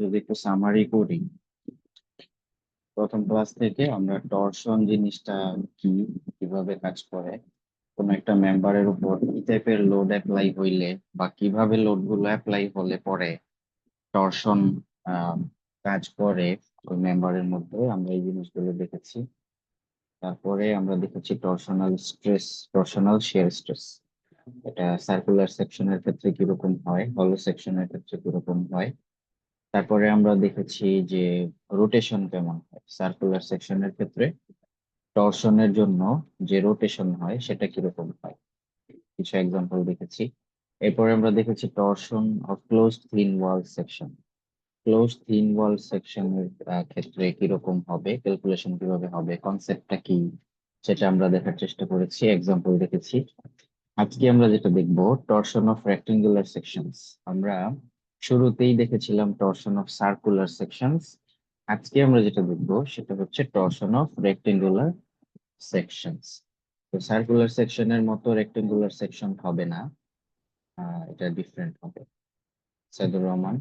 যদি একটু সামারি করি, প্রথম ক্লাস থেকে আমরা টরশন জিনিসটা কি, কিভাবে কাজ করে, কোন একটা মেম্বারের উপর কি টাইপের লোড অ্যাপ্লাই হইলে বা কিভাবে লোড গুলো অ্যাপ্লাই হলে পরে টরশন কাজ করে ওই মেম্বারের মধ্যে, আমরা এই জিনিসগুলো দেখেছি। তারপরে আমরা দেখেছি torsional stress, torsional shear stress. এটা সার্কুলার সেকশনের ক্ষেত্রে কিরকম হয়, হলো সেকশনের ক্ষেত্রে কিরকম হয়। তারপরে আমরা দেখেছি যে রোটেশন কেমন হয় সার্কুলার সেকশনের ক্ষেত্রে, টরশনের জন্য যে রোটেশন হয় সেটা কিরকম হয়, কিছু এক্সাম্পল দেখেছি। এরপরে আমরা দেখেছি torsion of closed thin wall section. Close thin wall সেকশনের ক্ষেত্রে কিরকম হবে, ক্যালকুলেশন কিভাবে হবে, কনসেপ্টটা কি, সেটা আমরা দেখার চেষ্টা করেছি, এক্সাম্পল দেখেছি। আজকে আমরা যেটা দেখব টরশন অফ রেক্টেঙ্গুলার সেকশনস। আমরা শুরুতেই দেখেছিলাম টরশন অফ সার্কুলার সেকশনস। আজকে আমরা যেটা দেখব সেটা হচ্ছে টরশন অফ রেক্টেঙ্গুলার সেকশনস। তো সার্কুলার সেকশনের মতো রেক্টেঙ্গুলার সেকশন হবে না, এটা ডিফারেন্ট হবে। সাইদুর রহমান,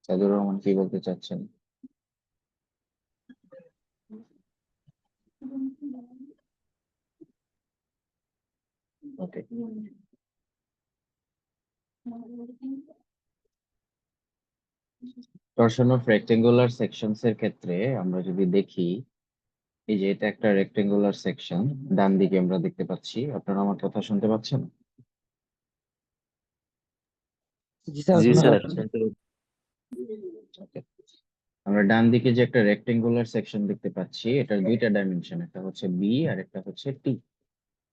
সাইদুর রহমান কি বলতে চাচ্ছেন? ওকে, টরশন অফ রেক্টেঙ্গুলার সেকশনস এর ক্ষেত্রে আমরা যদি দেখি, এই যে এটা একটা রেক্টেঙ্গুলার সেকশন, ডান দিকে আমরা দেখতে পাচ্ছি। আপনারা আমার কথা শুনতে পাচ্ছেন? জি স্যার, জি শোনা স্যার। যাচ্ছে। Okay. আমরা ডান দিকে যে একটা রেক্টেঙ্গুলার সেকশন দেখতে পাচ্ছি, এটার দুইটা ডাইমেনশন, একটা হচ্ছে বি আর একটা হচ্ছে টি।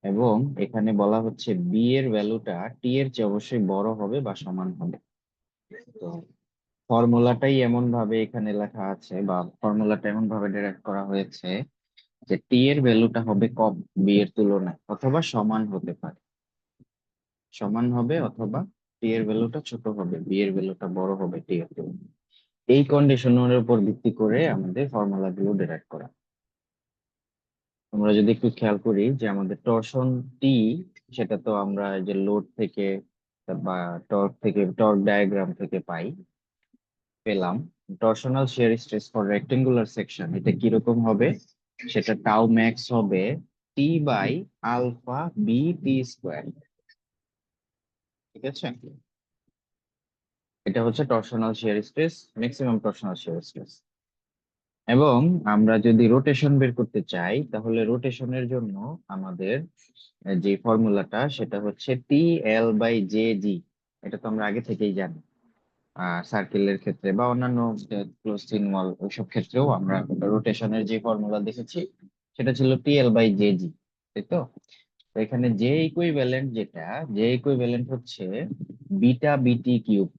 এবং এখানে বলা হচ্ছে বি এর ভ্যালুটা টি এর চেয়ে অবশ্যই বড় হবে বা সমান হবে। তো ফর্মুলাটাই এমন ভাবে এখানে লেখা আছে, বা ফর্মুলাটা এমন ভাবে ডিরাইভ করা হয়েছে যে টি এর ভ্যালুটা হবে কম বি এর তুলনায়, অথবা সমান হতে পারে, সমান হবে, অথবা টি এর ভ্যালুটা ছোট হবে, বি এর ভ্যালুটা বড় হবে টি এর তুলনায়। এই কন্ডিশনের উপর ভিত্তি করে আমাদের ফর্মুলা গুলো ডিরাইভ করা। আমরা যদি একটু খেয়াল করি যে আমাদের টরশন টি, সেটা তো আমরা এই যে লোড থেকে বা টর্ক থেকে, টর্ক ডায়াগ্রাম থেকে পেলাম। Torsional shear stress for rectangular section এটা কিরকম হবে, সেটা টাউ ম্যাক্স হবে T by alpha B T square. ঠিক আছে, এটা হচ্ছে torsional shear stress, maximum torsional shear stress. এবং আমরা যদি রোটেশন বের করতে চাই, তাহলে রোটেশনের জন্য আমাদের যে ফর্মুলাটা সেটা হচ্ছে টি এল বাই জে জি। এটা তো আমরা আগে থেকেই জানি, সার্কেলের ক্ষেত্রে বা অন্যান্য ক্লোজ ইন ওয়াল ওইসব ক্ষেত্রেও আমরা রোটেশনের যে ফর্মুলা দেখেছি সেটা ছিল টি এল বাই জে জি, তাই তো? তো এখানে জে ইকুইভ্যালেন্ট, যেটা জে ইকুইভ্যালেন্ট হচ্ছে বিটা বিটি কিউব।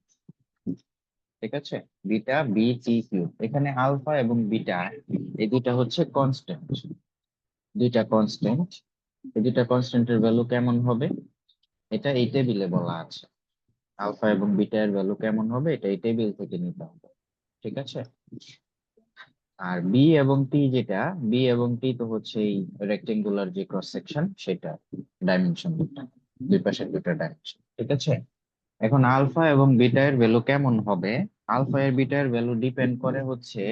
ঠিক আছে, বিটা বিটি কিউব। এখানে আলফা এবং বিটা এই দুইটা হচ্ছে কনস্ট্যান্ট, দুইটা কনস্ট্যান্ট। এই দুইটা কনস্ট্যান্টের ভ্যালু কেমন হবে, এটা এই টেবিলে বলা আছে। আলফা এবং বিটা এর ভ্যালু কেমন হবে, এটা এই টেবিল থেকে নিতে হবে। ঠিক আছে, আর বি এবং টি, যেটা বি এবং টি তো হচ্ছে এই রেক্টেঙ্গুলার যে ক্রস সেকশন, সেটা ডাইমেনশন দুটা, দুই পাশের দুটা ডাইমেনশন। ঠিক আছে, এখন আলফা এবং বিটা এর ভ্যালু কেমন হবে, আলফা এর বিটা এর ভ্যালু ডিপেন্ড করে হচ্ছে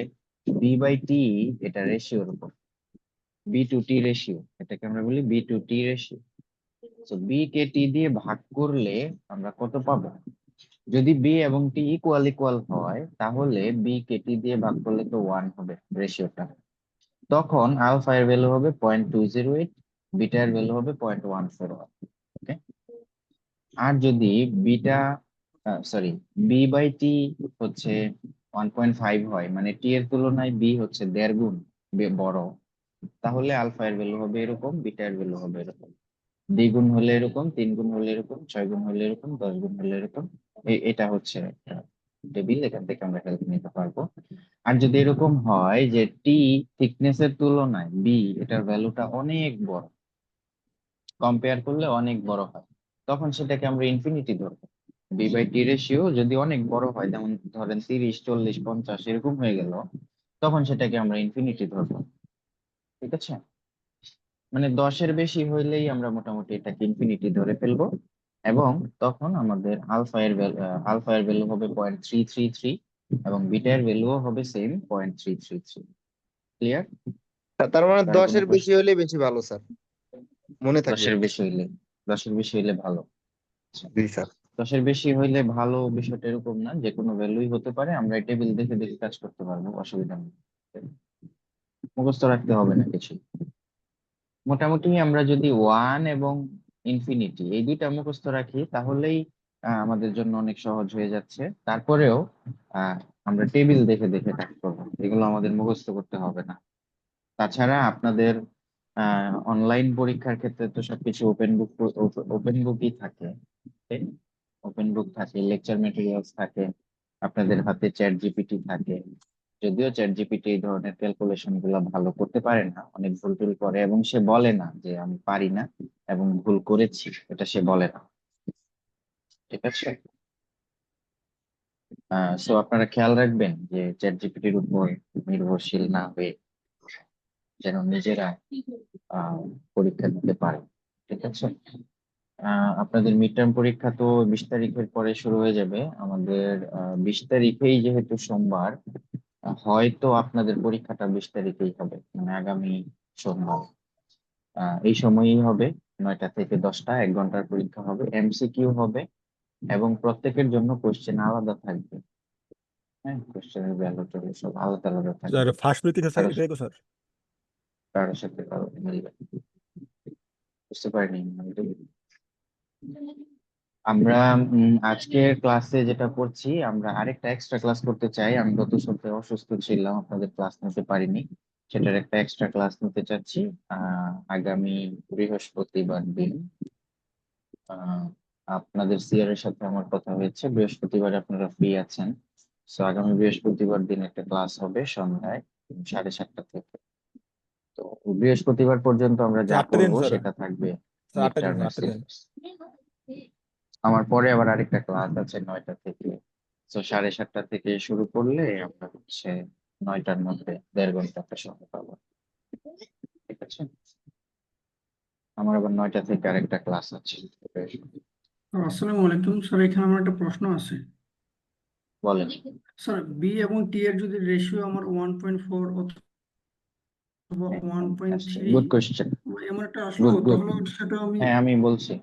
বি বাই টি, এটা রেশিওর উপর, বি টু টি রেশিও, এটাকে আমরা বলি বি টু টি রেশিও। তো বি কে টি দিয়ে ভাগ করলে আমরা কত পাবো, যদি বি এবং টি ইকুয়াল ইকুয়াল হয় তাহলে বি কে টি দিয়ে ভাগ করলে তো 1 হবে রেশিওটা, তখন আলফা এর ভ্যালু হবে 0.208, বিটা এর ভ্যালু হবে 0.141। ওকে, আর যদি বিটা, সরি, বি বাই টি হচ্ছে 1.5 হয়, মানে টি এর তুলনায় বি হচ্ছে 1.5 গুণ বড়, তাহলে আলফা এর ভ্যালু হবে এরকম, বিটা এর ভ্যালু হবে এরকম। 2 গুণ হলে এরকম, 3 গুণ হলে এরকম, 6 গুণ হলে এরকম, 10 গুণ হলে এরকম। এটা হচ্ছে একটা টেবিল, এখান থেকে আমরা হেল্প নিতে পারবো। আর যদি এরকম হয় যে টি থিকনেস এর তুলনায় বি, এটার ভ্যালুটা অনেক বড়, কম্পেয়ার করলে অনেক বড় হয়, তখন সেটাকে আমরা ইনফিনিটি ধরবো। বি বাই টি রেশিও যদি অনেক বড় হয়, যেমন ধরেন 30, 40, 50 এরকম হয়ে গেল, তখন সেটাকে আমরা ইনফিনিটি ধরবো। ঠিক আছে, মানে 10-এর বেশি হইলেই আমরা মোটামুটি এটাকে ইনফিনিটি ধরে ফেলবো। এবং তখন আমাদের আলফা এর ভ্যালু হবে 0.333 এবং বিটা এর ভ্যালুও হবে সেম 0.333। ক্লিয়ার? তার মানে কারো কোনো 10-এর বেশি প্রশ্ন? হলে বেশি ভালো স্যার, মনে থাকবে। 10-এর বেশি হইলে 10-এর বেশি হইলে ভালো। আচ্ছা, জি স্যার। 10-এর বেশি হইলে ভালো বিষয়টা এরকম না, যে কোনো ভ্যালুই হতে পারে, আমরা টেবিল দেখে দেখে কাজ করতে পারবো, অসুবিধা নেই। মুখস্থ রাখতে হবে না কিছু। মোটামুটি আমরা যদি ওয়ান এবং ইনফিনিটি এই দুইটা মুখস্থ রাখি তাহলেই আমাদের জন্য অনেক সহজ হয়ে যাচ্ছে। তারপরেও আহ, আমরা টেবিল দেখে দেখে কাজ করবো, এগুলো আমাদের মুখস্থ করতে হবে না। তাছাড়া আপনাদের অনলাইন পরীক্ষার ক্ষেত্রে তো সবকিছু ওপেন বুকই থাকে। ওপেন বুক থাকে, লেকচার মেটেরিয়ালস থাকে, আপনাদের হাতে চ্যাট জিপিটি থাকে। যদিও চ্যাট জিপিটি এই ধরনের ক্যালকুলেশন গুলো ভালো করতে পারে না, অনেক ভুল টুল করে, এবং সে বলে না যে আমি পারি না এবং ভুল করেছি, এটা সে বলে না। ঠিক আছে? সো আপনারা খেয়াল রাখবেন যে চ্যাট জিপিটির উপর নির্ভরশীল না হয়ে যেন নিজেরা আহ পরীক্ষা দিতে পারে। ঠিক আছে? আপনাদের মিড টার্ম পরীক্ষা তো 20 তারিখের পরে শুরু হয়ে যাবে। আমাদের 20 তারিখেই যেহেতু সোমবার, হয়তো আপনাদের পরীক্ষাটা 20 তারিখেই হবে, মানে আগামী সোমবার। এই সময়ই হবে, 9টা থেকে 10টা, 1 ঘন্টার পরীক্ষা হবে, এমসিকিউ হবে এবং প্রত্যেকের জন্য কোশ্চেন আলাদা থাকবে। হ্যাঁ, কোশ্চেনের ভ্যালু ট্যালু সব আলাদা আলাদা স্যার থাকবে। ফার্স্ট মিনিট স্যার কারোর এটাই তো স্যার। কারোর সাথে কারো মিলবে না। বুঝতে পারিনি আমি তো। আমরা আজকের ক্লাসে যেটা করছি, আমরা আরেকটা এক্সট্রা ক্লাস করতে চাই। আমি গত সপ্তাহে অসুস্থ ছিলাম, আপনাদের ক্লাস নিতে পারিনি, সেটার একটা এক্সট্রা ক্লাস নিতে চাচ্ছি আগামী বৃহস্পতিবার দিন। আহ, আপনাদের সিআর এর সাথে আমার কথা হয়েছে, বৃহস্পতিবার আপনারা ফ্রি আছেন। সো আগামী বৃহস্পতিবার দিন একটা ক্লাস হবে সন্ধ্যায় 7:30 থেকে। তো বৃহস্পতিবার পর্যন্ত আমরা স্যার যা 8টা দিন করব স্যার। সেটা থাকবে স্যার মিড 8টা দিন, টার্মের 8টা দিন। সিলেবাস। আমার পরে আবার আরেকটা ক্লাস আছে 9টা থেকে। তো 7:30 থেকে শুরু করলে আমরা হচ্ছে 9টার মধ্যে 1.5 ঘন্টা একটা সময় পাবো। ঠিক আছে? আমার আবার 9টা থেকে আরেকটা ক্লাস আছে। আসসালামু আলাইকুম স্যার, এখানে আমার একটা প্রশ্ন আছে। বলেন। স্যার, বি এবং টি এর যদি রেশিও আমার 1.4 অথবা 1.3 গুড কোশ্চেন। এমন একটা আসলো, গুড গুড। তাহলে সেটা আমি হ্যাঁ, আমি বলছি।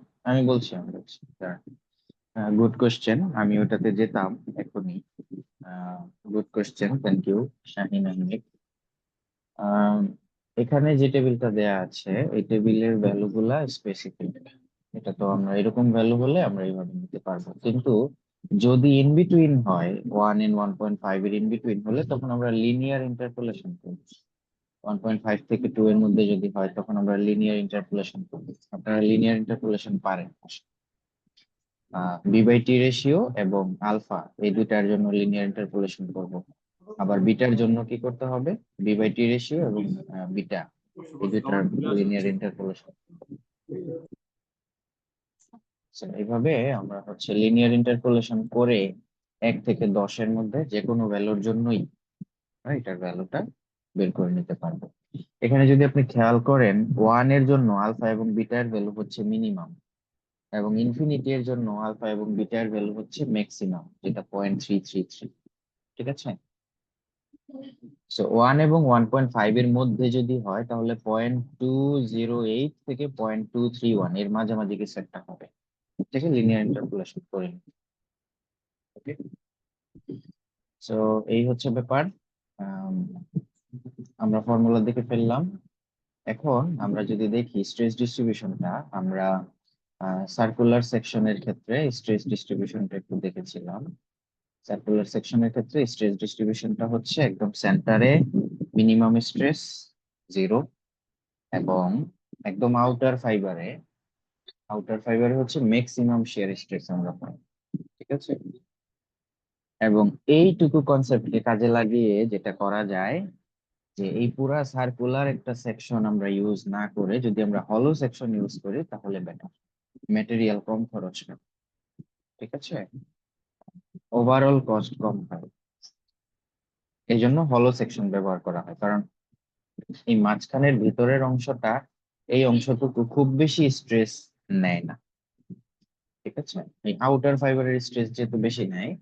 গুড কোশ্চেন, আমি ওটাতে যেতাম এখনই। Good question, thank you Shahin Ahmed. আহ, এখানে যে টেবিলটা দেয়া আছে এই টেবিলের ভ্যালু গুলা স্পেসিফিক। এটা তো আমরা এরকম ভ্যালু হলে আমরা এইভাবে নিতে পারবো, কিন্তু যদি ইন বিটুইন হয়, 1 and 1.5 এর ইন বিটুইন হলে তখন আমরা লিনিয়ার ইন্টারপোলেশন করব। 1.5 থেকে 2 এর মধ্যে যদি হয় তখন আমরা লিনিয়ার ইন্টারপোলেশন করব। আপনারা লিনিয়ার ইন্টারপোলেশন পারেন। বি বাই টি রেশিও এবং আলফা এই দুইটার জন্য লিনিয়ার ইন্টারপোলেশন করব। আবার বিটার জন্য কি করতে হবে? বি বাই টি রেশিও এবং বিটা এই দুইটার লিনিয়ার ইন্টারপোলেশন। এইভাবে আমরা হচ্ছে লিনিয়ার ইন্টারপোলেশন করে 1 থেকে 10-এর মধ্যে যে কোনো ভ্যালুর জন্যই এটার ভ্যালুটা বের করে নিতে পারবো। এখানে যদি আপনি খেয়াল করেন, 1 এর জন্য আলফা এবং বিটার ভ্যালু হচ্ছে মিনিমাম, এবং ইনফিনিটি এর জন্য আলফা এবং বিটার ভ্যালু হচ্ছে ম্যাক্সিমাম, যেটা 0.333। ঠিক আছে? সো 1 এবং 1.5 এর মধ্যে যদি হয় তাহলে 0.208 থেকে 0.231 এর মাঝামাঝি কিছু একটা হবে। ঠিক আছে? লিনিয়ার ইন্টারপোলেশন করে। ওকে, সো এই হচ্ছে ব্যাপার। আম, আমরা ফর্মুলা দেখে ফেললাম। এখন আমরা যদি দেখি স্ট্রেস ডিস্ট্রিবিউশনটা, আমরা সার্কুলার সেকশনের ক্ষেত্রে স্ট্রেস ডিস্ট্রিবিউশনটা একটু দেখেছিলাম। সার্কুলার সেকশনের ক্ষেত্রে স্ট্রেস ডিস্ট্রিবিউশনটা হচ্ছে একদম সেন্টারে মিনিমাম স্ট্রেস 0, এবং একদম আউটার ফাইবারে হচ্ছে ম্যাক্সিমাম শিয়ার স্ট্রেস আমরা পাই। ঠিক আছে? এবং এইটুকু কনসেপ্টকে কাজে লাগিয়ে যেটা করা যায়, যে এই পুরা সার্কুলার একটা সেকশন আমরা ইউজ না করে যদি আমরা হলো সেকশন ইউজ করি তাহলে বেটার, ম্যাটেরিয়াল কম খরচ হয়। ঠিক আছে? ওভারঅল কস্ট কম হয়। এই জন্য হলো সেকশন ব্যবহার করা হয়, কারণ এই মাঝখানের ভিতরের অংশটা, এই অংশটুকু খুব বেশি স্ট্রেস নেয় না। ঠিক আছে? এই আউটার ফাইবারের স্ট্রেস যেহেতু বেশি নেয়,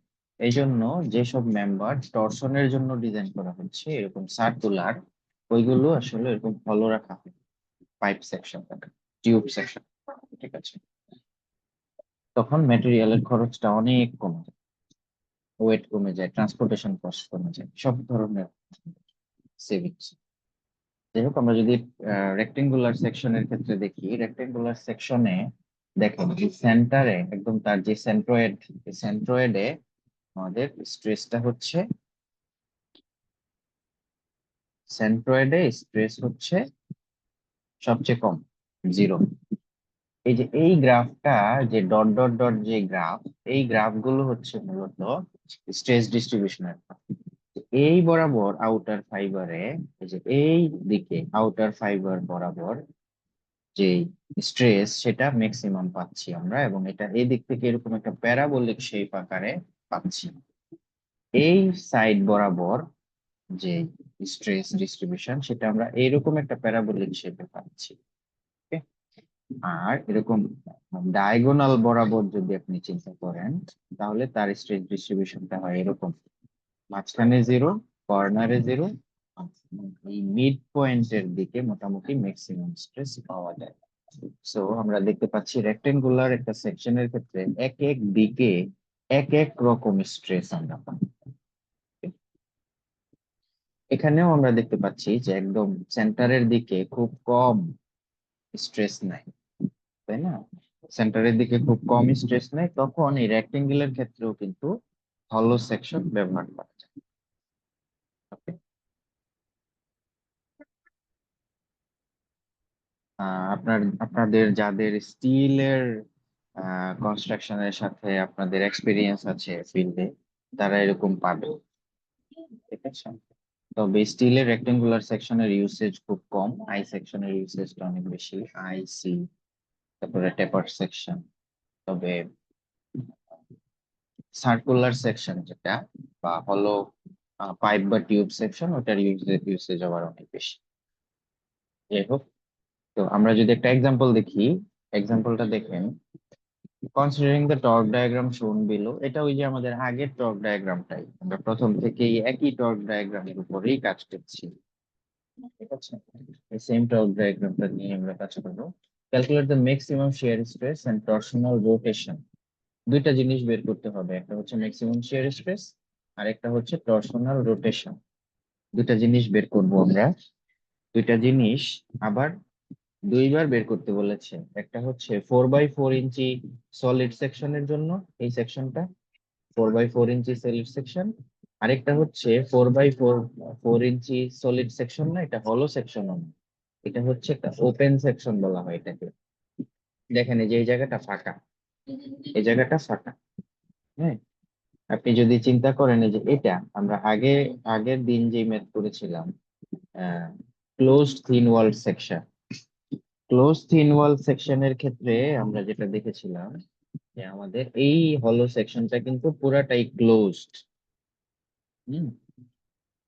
এই জন্য যেসব মেম্বার টর্শনের জন্য ডিজাইন করা হচ্ছে এরকম সার্কুলার, ওইগুলো আসলে এরকম ফলো রাখা হয়, পাইপ সেকশন থাকে, টিউব সেকশন। ঠিক আছে, তখন ম্যাটেরিয়ালের খরচটা অনেক কমে যায়, ওয়েট কমে যায়, ট্রান্সপোর্টেশন কস্ট কমে যায়, সব ধরনের সেভিংস। যাই হোক, আমরা যদি রেক্টেঙ্গুলার সেকশনের ক্ষেত্রে দেখি, রেক্টেঙ্গুলার সেকশনে দেখেন সেন্টারে একদম তার যে সেন্ট্রয়েডে আমাদের স্ট্রেসটা হচ্ছে, সেন্ট্রয়েডে স্ট্রেস হচ্ছে সবচেয়ে কম, 0। এই যে এই গ্রাফটা, যে ডট ডট ডট যে গ্রাফ, এই গ্রাফগুলো হচ্ছে মূলত স্ট্রেস ডিস্ট্রিবিউশনের। এই বরাবর আউটার ফাইবারে, এই যে এই দিকে আউটার ফাইবার বরাবর যে স্ট্রেস, সেটা ম্যাক্সিমাম পাচ্ছি আমরা, এবং এটা এই দিক থেকে এরকম একটা প্যারাবোলিক শেপ আকারে পাচ্ছি। এই সাইড বরাবর যে স্ট্রেস ডিস্ট্রিবিউশন, সেটা আমরা এইরকম একটা প্যারাবোলিক শেপে পাচ্ছি। Okay? আর এরকম ডায়াগোনাল বরাবর যদি আপনি চিন্তা করেন, তাহলে তার স্ট্রেস ডিস্ট্রিবিউশনটা হয় এরকম, মাঝখানে 0, কর্নারে 0, এই মিড পয়েন্টের দিকে মোটামুটি ম্যাক্সিমাম স্ট্রেস পাওয়া যায়। সো আমরা দেখতে পাচ্ছি রেক্টেঙ্গুলার একটা সেকশনের ক্ষেত্রে এক এক দিকে এক এক রকম স্ট্রেস আমরা পাই। এখানেও আমরা দেখতে পাচ্ছি যে একদম সেন্টারের দিকে খুব কম স্ট্রেস নাই, তাই না? সেন্টারের দিকে খুব কম স্ট্রেস নাই, তখন এই রেক্টেঙ্গুলার ক্ষেত্রেও কিন্তু হলো সেকশন ব্যবহার করা যায়। Okay? আপনাদের যাদের স্টিলের কনস্ট্রাকশনের সাথে আপনাদের এক্সপিরিয়েন্স আছে ফিল্ডে, তারা এরকম পাবে। ঠিক আছে, তবে স্টিলের রেক্টেঙ্গুলার সেকশনের ইউসেজ খুব কম, আই সেকশনের ইউসেজটা অনেক বেশি, আই সি, তারপরে টেপার সেকশন। তবে সার্কুলার সেকশন যেটা, বা হলো পাইপ বা টিউব সেকশন, ওটার ইউসেজ আবার অনেক বেশি। যাই হোক, তো আমরা যদি একটা এক্সাম্পল দেখি, এক্সাম্পলটা দেখেন, কনসিডারিং দ্য টর্ক ডায়াগ্রাম শোন বিলো। এটা ওই যে আমাদের আগের টর্ক ডায়াগ্রামটাই, আমরা প্রথম থেকেই একই টর্ক ডায়াগ্রামের উপরেই কাজ করছি। ঠিক আছে, এই সেম টর্ক ডায়াগ্রামটা নিয়ে আমরা কাজ করবো। Calculate the maximum shear stress and torsional rotation. দুইটা জিনিস বের করতে হবে, একটা হচ্ছে ম্যাক্সিমাম শিয়ার স্ট্রেস, আর একটা হচ্ছে টর্শনাল রোটেশন। দুইটা জিনিস বের করব আমরা। দুইটা জিনিস আবার দুইবার বের করতে বলেছে। একটা হচ্ছে 4x4 ইঞ্চি সলিড সেকশনের জন্য, এই সেকশনটা 4x4 ইঞ্চি সলিড সেকশন। আরেকটা হচ্ছে 4x4 ইঞ্চি সলিড সেকশন না, এটা হলো সেকশন, এটা হচ্ছে একটা ওপেন সেকশন বলা হয় এটাকে। দেখেন এই যে এই জায়গাটা ফাঁকা, এই জায়গাটা ফাঁকা। হ্যাঁ, আপনি যদি চিন্তা করেন, এই যে এটা আমরা আগের দিন যে ম্যাথ করেছিলাম, closed thin wall section, close thin wall সেকশনের ক্ষেত্রে আমরা যেটা দেখেছিলাম যে আমাদের এই হলো সেকশনটা কিন্তু পুরাটাই ক্লোজড।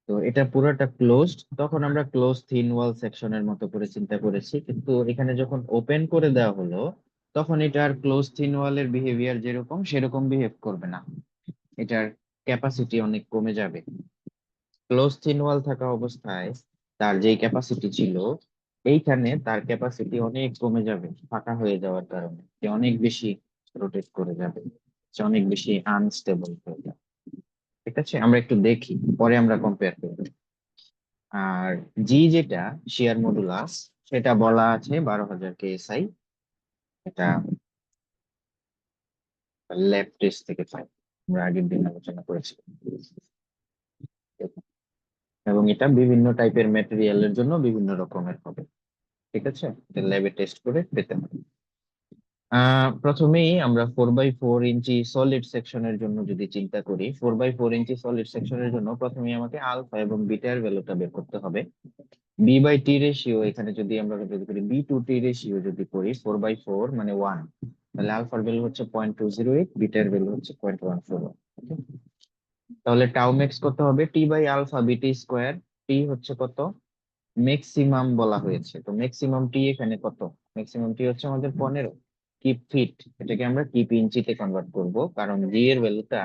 তো এটা পুরোটা ক্লোজড, তখন আমরা ক্লোজ থিন ওয়াল সেকশনের মতো করে চিন্তা করেছি, কিন্তু এখানে যখন ওপেন করে দেওয়া হলো, তখন এটা আর ক্লোজ থিন ওয়ালের বিহেভিয়ার যেরকম সেরকম বিহেভ করবে না, এটার ক্যাপাসিটি অনেক কমে যাবে। ক্লোজ থিন ওয়াল থাকা অবস্থায় তার যেই ক্যাপাসিটি ছিল, এইখানে তার ক্যাপাসিটি অনেক কমে যাবে ফাঁকা হয়ে যাওয়ার কারণে, সে অনেক বেশি রোটেট করে যাবে, সে অনেক বেশি আনস্টেবল হয়ে যাবে। ঠিক আছে, আমরা একটু দেখি, পরে আমরা কম্পেয়ার করবো। আর জি যেটা শেয়ার মডুলাস, সেটা বলা আছে 12,000 কেএসআই, এটা ল্যাব টেস্ট থেকে পাই, আমরা আগের দিন আলোচনা করেছি। এবং এটা বিভিন্ন টাইপের ম্যাটেরিয়ালের জন্য বিভিন্ন রকমের হবে। ঠিক আছে, এটা ল্যাবে টেস্ট করে পেতে হবে। প্রথমেই আমরা 4x4 ইঞ্চি সলিড সেকশনের জন্য যদি চিন্তা করি, 4x4 ইঞ্চি সলিড সেকশনের জন্য প্রথমেই আমাকে আলফা এবং বিটার ভ্যালুটা বের করতে হবে। বি/টি রেশিও, এখানে যদি আমরা যদি করি বি/টি রেশিও যদি করি 4x4 মানে 1, তাহলে আলফার ভ্যালু হচ্ছে 0.208, বিটার ভ্যালু হচ্ছে 0.141। তাহলে টাউ ম্যাক্স কত হবে? টি/আলফা বিটি স্কোয়ার। টি হচ্ছে কত? ম্যাক্সিমাম বলা হয়েছে, তো ম্যাক্সিমাম টি এখানে কত? ম্যাক্সিমাম টি হচ্ছে আমাদের 15। কিপ ফিট, এটাকে আমরা কিপ ইঞ্চিতে কনভার্ট করব, কারণ জি এর ভ্যালুটা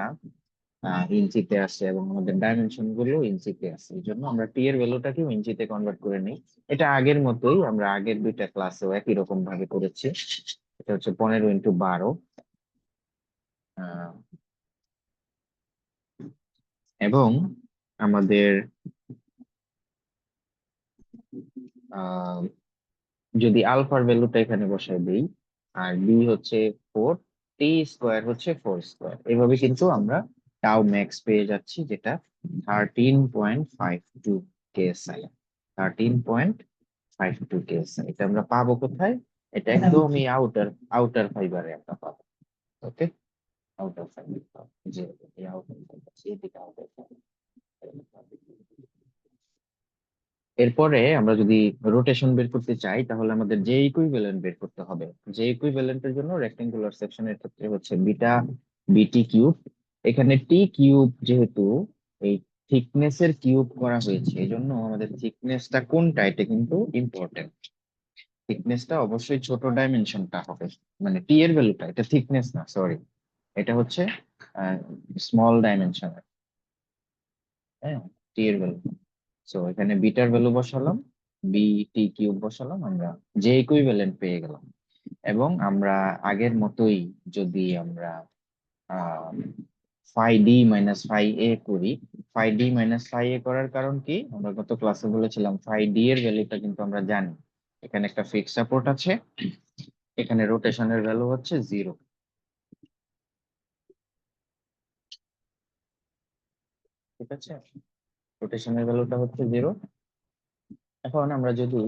ইঞ্চিতে আসে এবং আমাদের ডাইমেনশন গুলো ইঞ্চিতে আছে, এই জন্য আমরা টি এর ভ্যালুটাকেও ইঞ্চিতে কনভার্ট করে নিই। এটা আগের মতোই, আমরা আগের দুইটা ক্লাসেও একই রকম ভাবে করেছি। এটা হচ্ছে 15 × 12, এবং আমাদের আহ, যদি আলফার ভ্যালুটা এখানে বসাই দিই, আর বি হচ্ছে 4, টি স্কোয়ার হচ্ছে 4 স্কোয়ার, এভাবে কিন্তু আমরা টাও ম্যাক্স পেয়ে যাচ্ছি, যেটা 13.52 কেএসআই। 13.52 কেএসআই, এটা আমরা পাবো কোথায়? এটা একদমই আউটার আউটার ফাইবারে আমরা পাবো। ওকে, আউটার ফাইবার, যে আউটার ফাইবার, এদিকে আউটার ফাইবার। এরপরে আমরা যদি রোটেশন বের করতে চাই, তাহলে আমাদের যে ইকুইভ্যালেন্ট বের করতে হবে। যে ইকুইভ্যালেন্টের জন্য রেক্টেঙ্গুলার সেকশনের ক্ষেত্রে হচ্ছে বিটা বিটি কিউব। এখানে টি কিউব যেহেতু এই থিকনেস এর কিউব করা হয়েছে, এই জন্য আমাদের থিকনেসটা কোনটা এটা কিন্তু ইম্পর্টেন্ট। থিকনেসটা অবশ্যই ছোট ডাইমেনশনটা হবে, মানে টি এর ভ্যালুটা, এটা থিকনেস না, সরি, এটা হচ্ছে স্মল ডাইমেনশন। হ্যাঁ, টি এর ভ্যালু। সো এখানে বিটার ভ্যালু বসালাম, বি টি কিউব বসালাম, আমরা যে ইকুইভ্যালেন্ট পেয়ে গেলাম। এবং আমরা আগের মতোই যদি আমরা ফাই ডি মাইনাস ফাই এ করি, ফাই ডি মাইনাস ফাই এ করার কারণ কি, আমরা গত ক্লাসে বলেছিলাম ফাই ডি এর ভ্যালুটা কিন্তু আমরা জানি। এখানে একটা ফিক্স সাপোর্ট আছে, এখানে রোটেশনের ভ্যালু হচ্ছে 0। ঠিক আছে, রোটেশনের ভ্যালুটা হচ্ছে 0। এখন আমরা যদি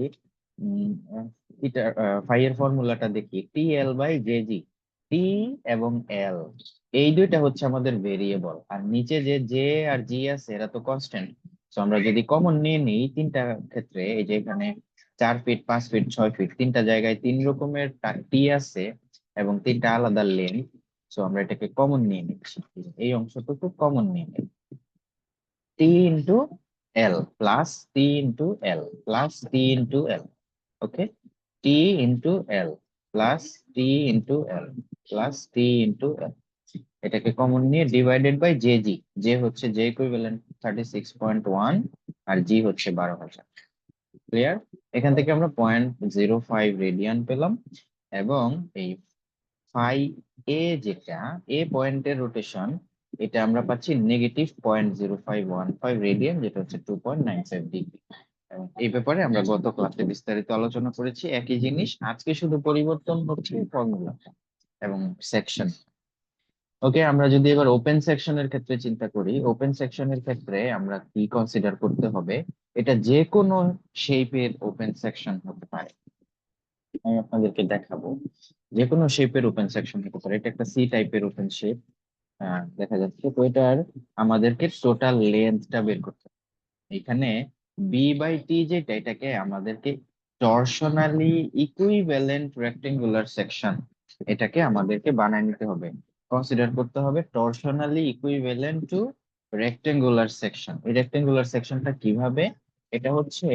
ফাই এর ফর্মুলাটা দেখি, টি এল বাই জে জি, টি এবং এল এই দুইটা হচ্ছে আমাদের ভেরিয়েবল, আর নিচে যে জে আর জি আছে এরা তো কনস্ট্যান্ট। তো আমরা যদি কমন নিয়ে নিই তিনটা ক্ষেত্রে, এই যে এখানে 4 ফিট, 5 ফিট, 6 ফিট, তিনটা জায়গায় 3 রকমের টি আছে এবং 3টা আলাদা লেন্থ। তো আমরা এটাকে কমন নিয়ে নিচ্ছি, এই অংশটুকু কমন নিয়ে নিই। T into L plus T into L plus T into L. Okay, T into L plus T into L plus T into L, এটাকে কমন নিয়ে divided by J G. J হচ্ছে J equivalent 36.1, আর G হচ্ছে 12,000। Clear? এখান থেকে আমরা 0.05 radian পেলাম, এবং এই ফাই এ, যেটা এ পয়েন্টের রোটেশন, এটা আমরা পাচ্ছি -0.0515 রেডিয়ান, যেটা হচ্ছে 2.95 ডিগ্রি। এই ব্যাপারে আমরা গত ক্লাসে বিস্তারিত আলোচনা করেছি, একই জিনিস, আজকে শুধু পরিবর্তন হচ্ছে ফর্মুলাটা এবং সেকশন। ওকে, আমরা যদি এবার ওপেন সেকশনের ক্ষেত্রে চিন্তা করি, ওপেন সেকশনের ক্ষেত্রে আমরা কি কনসিডার করতে হবে? এটা যে কোনো শেপের ওপেন সেকশন হতে পারে, আমি আপনাদেরকে দেখাবো। যে কোনো শেপের ওপেন সেকশন হতে পারে, এটা একটা সি টাইপের ওপেন শেপ দেখা যাচ্ছে। তো এটার আমাদেরকে টোটাল লেন্থটা বের করতে হবে। এখানে বি বাই টি যেটা, এটাকে আমাদেরকে টরশনালি ইকুইভ্যালেন্ট রেক্টেঙ্গুলার সেকশন, এটাকে আমাদেরকে বানায় নিতে হবে, কনসিডার করতে হবে টরশনালি ইকুইভ্যালেন্ট টু রেক্টেঙ্গুলার সেকশন। এই রেক্টেঙ্গুলার সেকশনটা কিভাবে? এটা হচ্ছে,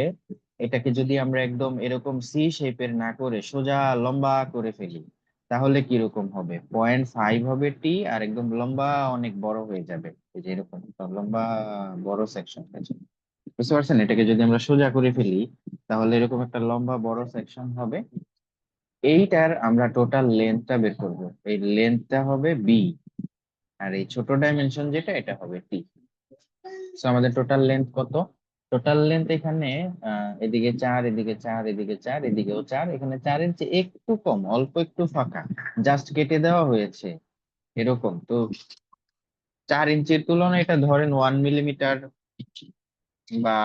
এটাকে যদি আমরা একদম এরকম সি শেপের না করে সোজা লম্বা করে ফেলি, তাহলে কিরকম হবে? 0.5 হবে টি, আর একদম লম্বা অনেক বড় হয়ে যাবে, এই যে এরকম একটা লম্বা বড় সেকশন। বুঝতে পারছেন? এটাকে যদি আমরা সোজা করে ফেলি, তাহলে এরকম একটা লম্বা বড় সেকশন হবে। এইটার আমরা টোটাল লেন্থটা বের করব, এই লেন্থটা হবে বি, আর এই ছোট ডাইমেনশন যেটা, এটা হবে টি। সো আমাদের টোটাল লেন্থ কত? টোটাল লেন্থ এখানে এদিকে 4, এদিকে 4, এদিকে 4, এদিকেও 4, এখানে 4-এর চেয়ে একটু কম, অল্প একটু ফাঁকা, জাস্ট কেটে দেওয়া হয়েছে এরকম। তো 4 ইঞ্চির তুলনায় এটা ধরেন 1 মিলিমিটার বা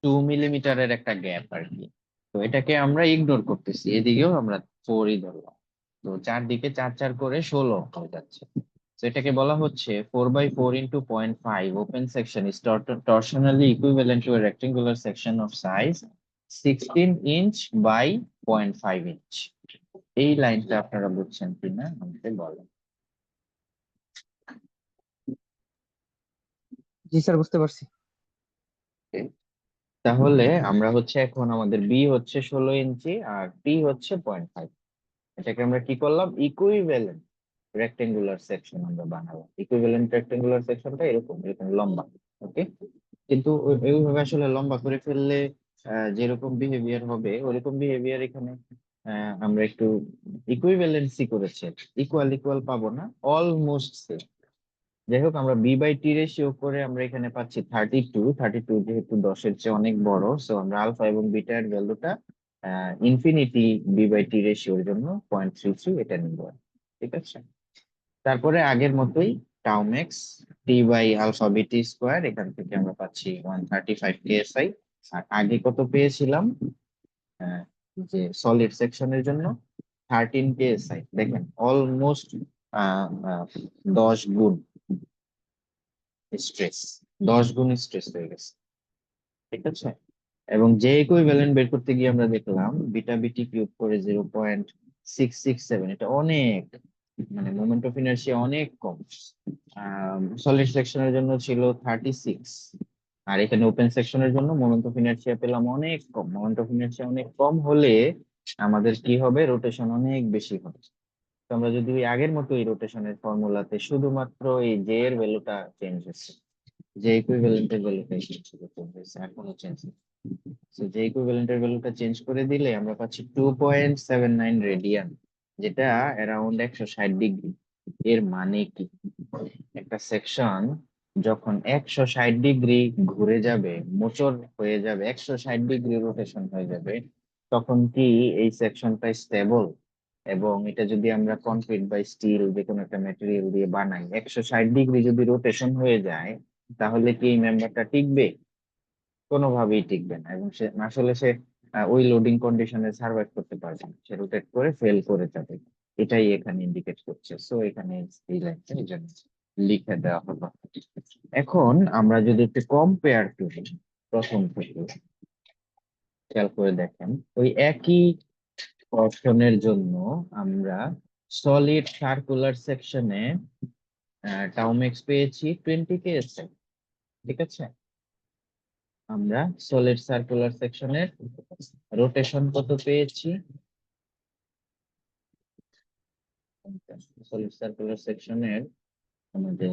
2 মিলিমিটারের একটা গ্যাপ আর কি। তো এটাকে আমরা ইগনোর করতেছি, এদিকেও আমরা 4ই ধরলাম। তো চারদিকে 4 4 করে 16 হয়ে যাচ্ছে। তো এটাকে বলা হচ্ছে 4/4 × 0.5 open section is torsionally equivalent to a rectangular section of size 16 inch by 0.5 inch। এই লাইনটা আপনারা বুঝছেন কিনা আমাকে বলেন। জি স্যার, বুঝতে পারছি। তাহলে আমরা হচ্ছে এখন আমাদের বি হচ্ছে 16 ইঞ্চি আর টি হচ্ছে 0.5। এটাকে আমরা কি করলাম, ইকুইভ্যালেন্ট রেক্টেঙ্গুলার সেকশন আমরা বানালাম। ইকুইভ্যালেন্ট রেক্টেঙ্গুলার সেকশনটা এরকম এরকম লম্বা, ওকে। কিন্তু এইভাবে আসলে লম্বা করে ফেললে যেরকম বিহেভিয়ার হবে ওরকম বিহেভিয়ার এখানে আমরা একটু ইকুইভ্যালেন্সি করেছে, ইকুয়াল ইকুয়াল পাবো না, অলমোস্ট সেম। যাই হোক, আমরা বি বাই টি রেশিও করে আমরা এখানে পাচ্ছি 32 যেহেতু 10-এর চেয়ে অনেক বড়, সো আমরা আলফা এবং বিটা এর ভ্যালুটা ইনফিনিটি বি বাই টি রেশিওর জন্য 0.33 এটা নিব, ঠিক আছে। তারপরে আগের মতোই টাউমেক্স টি বাই আলফা বিটি স্কোয়ার, এখান থেকে আমরা পাচ্ছি 135 কেএসআই। আর আগে কত পেয়েছিলাম, আহ, যে সলিড সেকশনের জন্য 13 কেএসআই। দেখেন অলমোস্ট 10 গুণ স্ট্রেস, 10 গুণ স্ট্রেস হয়ে গেছে, ঠিক আছে। এবং যে ইকুইভ্যালেন্ট বের করতে গিয়ে আমরা দেখলাম বিটা বিটি কিউব করে 0.667, এটা অনেক, মানে মোমেন্ট অফ ইনার্শিয়া অনেক কম। সলিড সেকশনের জন্য ছিল 36, আর এখানে ওপেন সেকশনের জন্য মোমেন্ট অফ ইনার্শিয়া পেলাম অনেক কম। মোমেন্ট অফ ইনার্শিয়া অনেক কম হলে আমাদের কি হবে, রোটেশন অনেক বেশি হবে। তো আমরা যদি ওই আগের মতো এই রোটেশনের ফর্মুলাতে শুধুমাত্র এই জে এর ভ্যালুটা চেঞ্জ হচ্ছে, যে ইকুইভ্যালেন্টের ভ্যালুটা চেঞ্জ হয়েছে, আর কোনো চেঞ্জ নেই। তো যে ইকুইভ্যালেন্টের ভ্যালুটা চেঞ্জ করে দিলে আমরা পাচ্ছি 2.79 রেডিয়ান, যেটা অ্যারাউন্ড 160 ডিগ্রি। এর মানে কি, একটা সেকশন যখন 160 ডিগ্রি ঘুরে যাবে, মোচড় হয়ে যাবে, 160 ডিগ্রি রোটেশন হয়ে যাবে, তখন কি এই সেকশনটা স্টেবল? এবং এটা যদি আমরা কনক্রিট বা স্টিল যে কোনো একটা ম্যাটেরিয়াল দিয়ে বানাই, 160 ডিগ্রি যদি রোটেশন হয়ে যায়, তাহলে কি এই মেম্বারটা টিকবে? কোনোভাবেই টিকবে না। এবং সে আসলে সে ওই লোডিং কন্ডিশনে সার্ভাইভ করতে পারবে না, সে রোটেট করে ফেল করে যাবে। এটাই এখানে ইন্ডিকেট করছে, সো এখানে এই লাইনটা এই জন্য লিখে দেওয়া হলো। এখন আমরা যদি একটু কম্পেয়ার করি প্রথম থেকে, খেয়াল করে দেখেন ওই একই পোর্শনের জন্য আমরা সলিড সার্কুলার সেকশনে টাউমেক্স পেয়েছি 20 কেএসআই, ঠিক আছে। আমরা সলিড সার্কুলার সেকশনের রোটেশন কত পেয়েছি, সলিড সার্কুলার সেকশনের আমাদের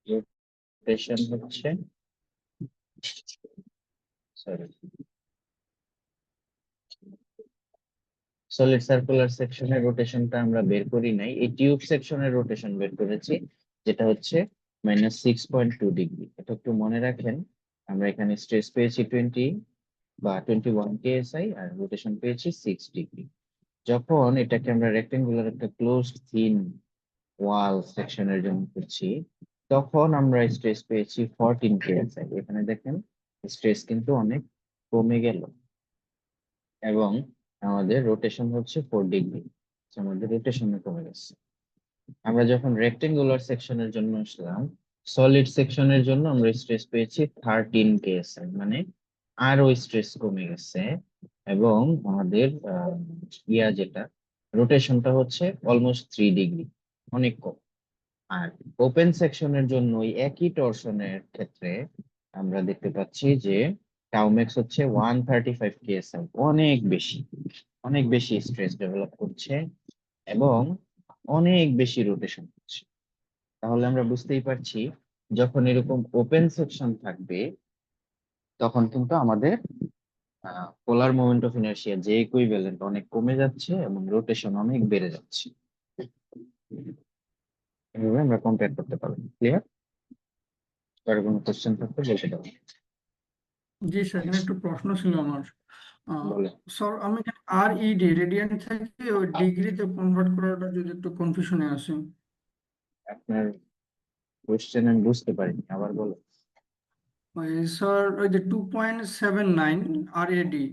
রোটেশন হচ্ছে, সরি, সলিড সার্কুলার সেকশনের রোটেশনটা আমরা বের করি নাই, এই টিউব সেকশনের রোটেশন বের করেছি, যেটা হচ্ছে -6.2 ডিগ্রি। এটা একটু মনে রাখেন, আমরা এখানে স্ট্রেস পেয়েছি 20 বা 21 কেএসআই, আর রোটেশন পেয়েছি 6 ডিগ্রি। যখন এটাকে আমরা রেক্টেঙ্গুলার একটা ক্লোজড থিন ওয়াল সেকশনের জন্য করছি, তখন আমরা স্ট্রেস পেয়েছি 14 কেএসআই। এখানে দেখেন স্ট্রেস কিন্তু অনেক কমে গেল, এবং আমাদের রোটেশন হচ্ছে 4 ডিগ্রি, আমাদের রোটেশন কমে গেছে। আমরা যখন রেক্টেঙ্গুলার সেকশনের জন্য আসলাম, সলিড সেকশনের জন্য আমরা স্ট্রেস পেয়েছি 13 কেএসআই, মানে আরো স্ট্রেস কমে গেছে। এবং আমাদের যেটা রোটেশনটা হচ্ছে অলমোস্ট 3 ডিগ্রি, অনেক কম। আর ওপেন সেকশনের জন্য ওই একই টরশনের ক্ষেত্রে আমরা দেখতে পাচ্ছি যে টাউমেক্স হচ্ছে 135 কেএসআই, অনেক বেশি, অনেক বেশি স্ট্রেস ডেভেলপ করছে এবং অনেক বেশি রোটেশন হচ্ছে। তাহলে আমরা বুঝতেই পারছি, যখন এরকম ওপেন সেকশন থাকবে তখন কিন্তু আমাদের পোলার মোমেন্ট অফ ইনার্শিয়া যে ইকুইভ্যালেন্ট অনেক কমে যাচ্ছে এবং রোটেশন অনেক বেড়ে যাচ্ছে। এভাবে আমরা কম্পেয়ার করতে পারবো। ক্লিয়ার? আর কোনো কোশ্চেন থাকলে বলতে পারবো। জি স্যার, এখানে একটু প্রশ্ন ছিল আমার। বলে স্যার আমি আর ইডি রেডিয়ান থেকে ওই ডিগ্রিতে কনভার্ট করাটা যদি একটু কনফিউশনে আছে। আপনার কোশ্চেন আমি বুঝতে পারিনি, আবার বলো। ওই স্যার ওই যে 2.79 আর এডি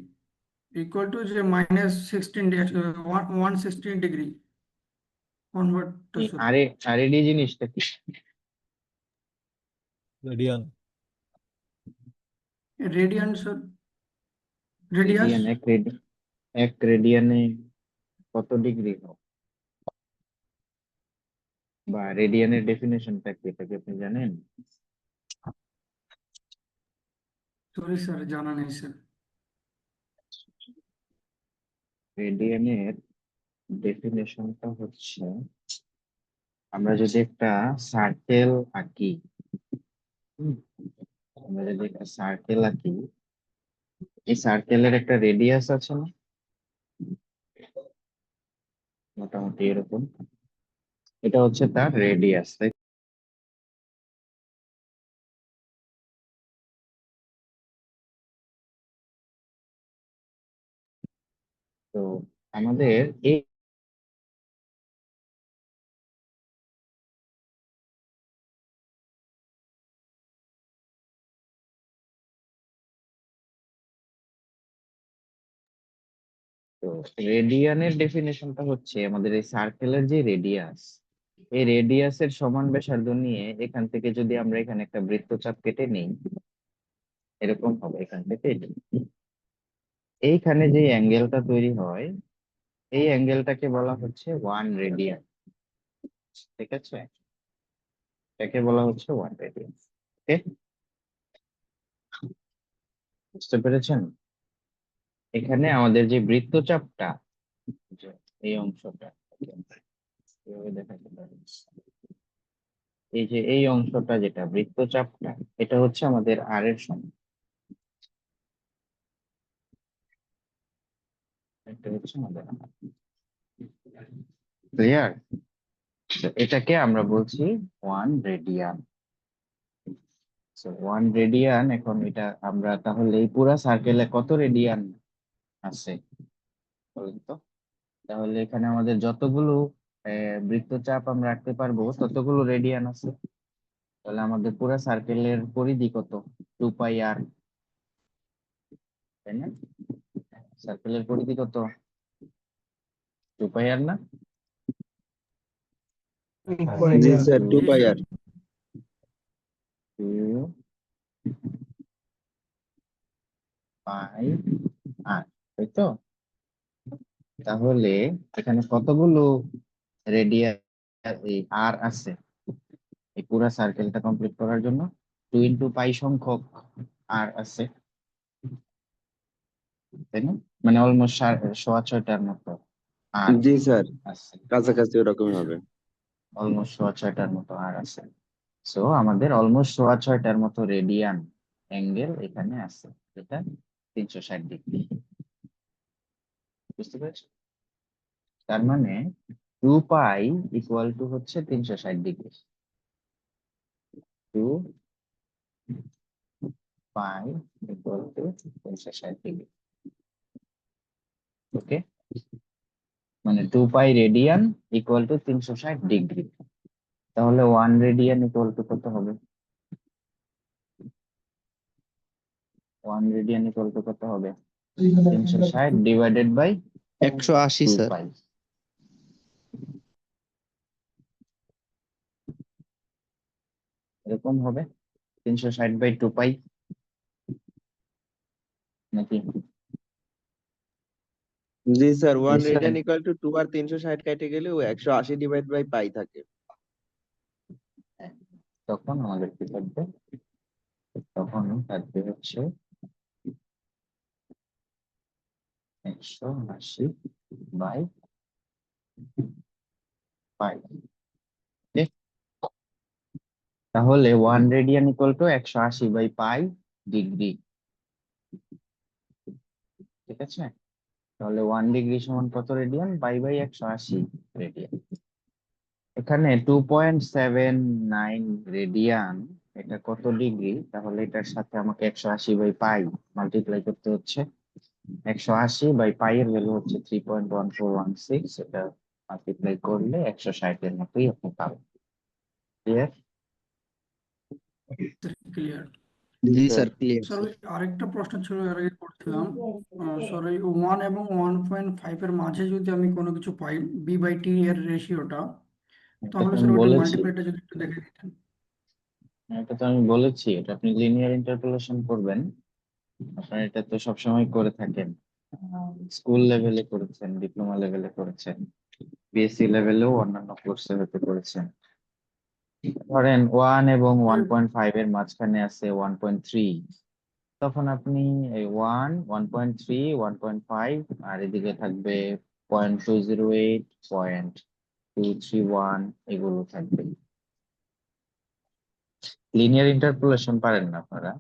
ইকুয়াল টু যে -16 116 ডিগ্রি কনভার্টটা এই স্যার। আরএডি জিনিসটা কি? Radian. Radian sir, radius. Radian, এক রেডিয়ানে কত ডিগ্রি হয়, বা রেডিয়ানের ডেফিনেশনটা কি, এটা কি আপনি জানেন? সরি স্যার, জানা নেই স্যার। রেডিয়ানের ডেফিনেশনটা হচ্ছে, আমরা যদি একটা সার্কেল আঁকি, হুম, আমরা যদি একটা সার্কেল আঁকি, এই সার্কেলের একটা রেডিয়াস আছে না, মোটামুটি এরকম, এটা হচ্ছে তার রেডিয়াস, তাই তো আমাদের এই তো রেডিয়ানের ডেফিনেশনটা হচ্ছে আমাদের এই সার্কেলের যে রেডিয়াস, এই রেডিয়াসের সমান ব্যাসার্ধ নিয়ে এখান থেকে যদি আমরা এখানে একটা বৃত্তচাপ কেটে নিই, এরকম হবে এখান থেকে এটা। এইখানে যে অ্যাঙ্গেলটা তৈরি হয়, এই অ্যাঙ্গেলটাকে বলা হচ্ছে 1 রেডিয়ান। ঠিক আছে, এটাকে বলা হচ্ছে 1 রেডিয়ান। ওকে, বুঝতে পেরেছেন? এখানে আমাদের যে বৃত্তচাপটা, যে এই অংশটা এভাবে দেখাতে পারি, এই যে এই অংশটা যেটা বৃত্তচাপটা, এটা হচ্ছে আমাদের আর এর সমান। এটা হচ্ছে আমাদের ক্লিয়ার। এটাকে আমরা বলছি 1 রেডিয়ান। 1 রেডিয়ান, এখন এটা আমরা তাহলে এই পুরা সার্কেলে কত রেডিয়ান আছে বলেন তো? তাহলে এখানে আমাদের যতগুলো বৃত্তচাপ আমরা রাখতে পারবো ততগুলো রেডিয়ান আছে। তাহলে আমাদের পুরা সার্কেলের পরিধি কত? 2 পাই আর, তাই না? সার্কেলের পরিধি কত? 2 পাই আর না? জি স্যার, 2 জি পাই স্যার। আর। 2 পাই আর, তাই তো? তাহলে এখানে কতগুলো রেডিয়ান এই আর আছে এই পুরা সার্কেলটা কমপ্লিট করার জন্য? 2 × পাই সংখ্যক আর আছে, তাই না? মানে অলমোস্ট 6.25টার মতো আর জি স্যার, আছে, কাছাকাছি জি ওরকমই স্যার। হবে। অলমোস্ট 6.25টার মতো আর আছে। সো আমাদের অলমোস্ট 6.25টার মতো রেডিয়ান অ্যাঙ্গেল এখানে আছে, এটা 360 ডিগ্রি। বুঝতে পেরেছো? তার মানে 2 পাই হচ্ছে 360 ডিগ্রি। 2 পাই 360 ডিগ্রি। ওকে, মানে 2 পাই রেডিয়ান = 360 ডিগ্রি। তাহলে 1 রেডিয়ান কত হবে? 1 রেডিয়ান কত হবে? 360 ডিভাইডেড বাই 180 টু স্যার। পাই এরকম হবে, 360/2 পাই নাকি? জি স্যার, 1 বুঝছেন? রেডিয়ান ইকুয়াল টু 2 আর 360 কেটে গেলে ও 180 ডিভাইড বাই পাই থাকে। তখন আমাদের কি থাকবে? তখন থাকবে হচ্ছে 180/পাই। তাহলে 1 রেডিয়ান = 180/পাই ডিগ্রি। ঠিক আছে, তাহলে 1 ডিগ্রি সমান কত রেডিয়ান? পাই/180 রেডিয়ান। এখানে 2.79 রেডিয়ান, এটা কত ডিগ্রি? তাহলে এটার সাথে আমাকে 180/পাই মাল্টিপ্লাই করতে হচ্ছে। 180/পাই এর ভ্যালু হচ্ছে 3.1416, এটা মাল্টিপ্লাই করলে 160-এর মতোই আপনি পাবেন। ক্লিয়ার? ক্লিয়ার। জি স্যার, ক্লিয়ার স্যার স্যার। ওই আরেকটা প্রশ্ন ছিল, এর আগে করছিলাম। স্যার এই 1 এবং 1.5 এর মাঝে যদি আমি কোনো কিছু পাই, B/T এর রেশিওটা, এটা তো তাহলে আমি স্যার ওটা বলেছি, মাল্টিপ্লাইটা যদি একটু দেখে দিতেন। এটা আপনি লিনিয়ার ইন্টারপোলেশন করবেন। আপনারা এটা তো সবসময় করে থাকেন, স্কুল লেভেলে করেছেন, ডিপ্লোমা লেভেলে করেছেন, বিএসসি লেভেলেও অন্যান্য কোর্সে হতে করেছেন। ধরেন 1 এবং 1.5 এর মাঝখানে আছে 1.3, তখন আপনি এই 1, 1.3, 1.5 আর এদিকে থাকবে 0.208, 0.231 এগুলো থাকবে। লিনিয়ার ইন্টারপোলেশন পারেন না আপনারা?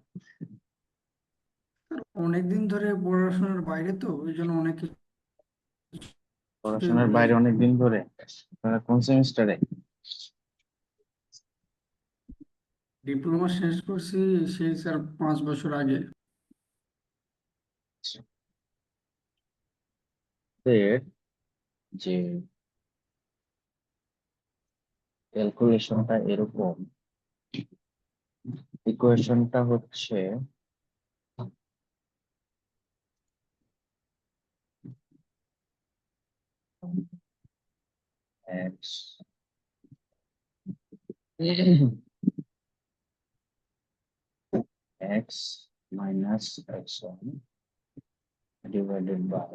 অনেকদিন ধরে পড়াশোনার বাইরে তো ওই জন্য অনেক কিছুই পড়াশোনার ভুলে বাইরে যাই। অনেকদিন ধরে? আপনারা কোন সেমিস্টারে? ডিপ্লোমা শেষ করছি সেই স্যার 5 বছর আগে। এর যে ক্যালকুলেশনটা এরকম, ইকুয়েশনটা হচ্ছে x x minus x1 divided by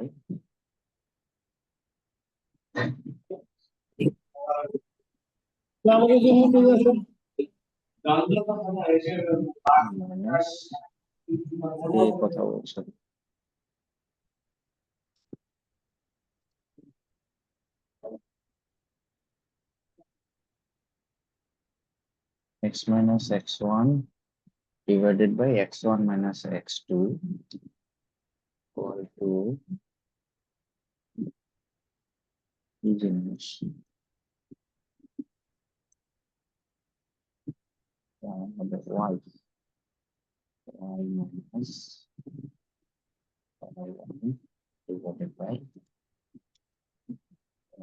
minus এই কথা বলছেন x minus x1 divided by x1 minus x2 equal to এই জিনিস হবে y minus y1 divided by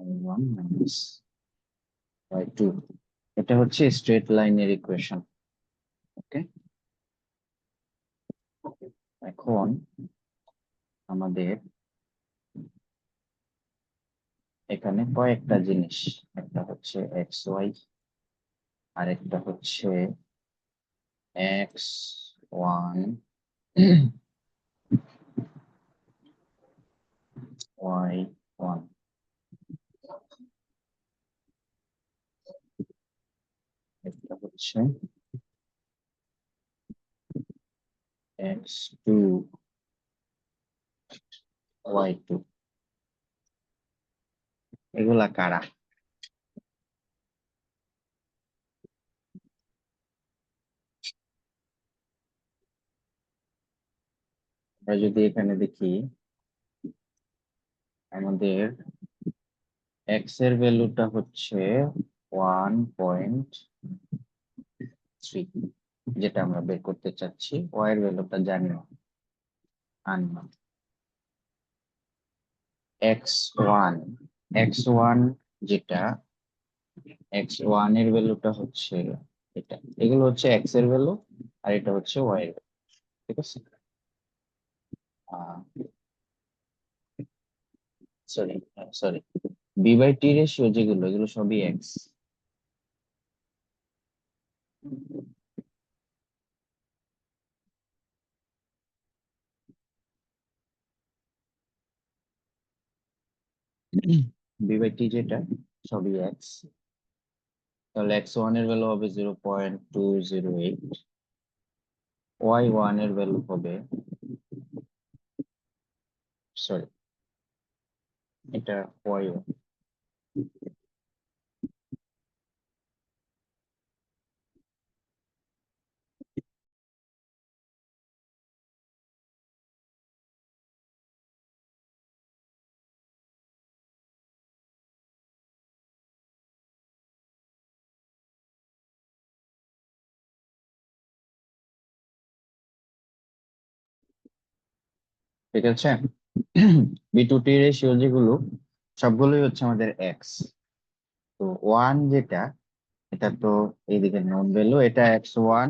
y1 minus y2। এটা হচ্ছে স্ট্রেট লাইনের ইকুয়েশন। ওকে, এখন আমাদের এখানে কয়েকটা জিনিস, একটা হচ্ছে এক্স ওয়াই, আর একটা হচ্ছে x1 y1, একটা হচ্ছে x2 y2। এগুলা কারা? আমরা যদি এখানে দেখি, আমাদের x এর ভ্যালুটা হচ্ছে 1.3, যেটা আমরা বের করতে চাচ্ছি। y এর ভ্যালুটা জানি না, আননোন। x1 x1 যেটা, x1 এর ভ্যালুটা হচ্ছে এটা। এগুলো হচ্ছে x এর ভ্যালু আর এটা হচ্ছে y এর ভ্যালু, ঠিক আছে? Sorry sorry, B by T ratio যেগুলো, এগুলো সবই এক্স। বি বাই টি যেটা, সবই এক্স। তাহলে x1 এর ভ্যালু হবে 0.208, y1 এর ভ্যালু হবে, সরি এটা y1, ঠিক আছে? বি টু টি রেশিও যেগুলো, সবগুলোই হচ্ছে আমাদের এক্স। তো ওয়ান যেটা, এটা তো এইদিকে নোন ভ্যালু, এটা x1,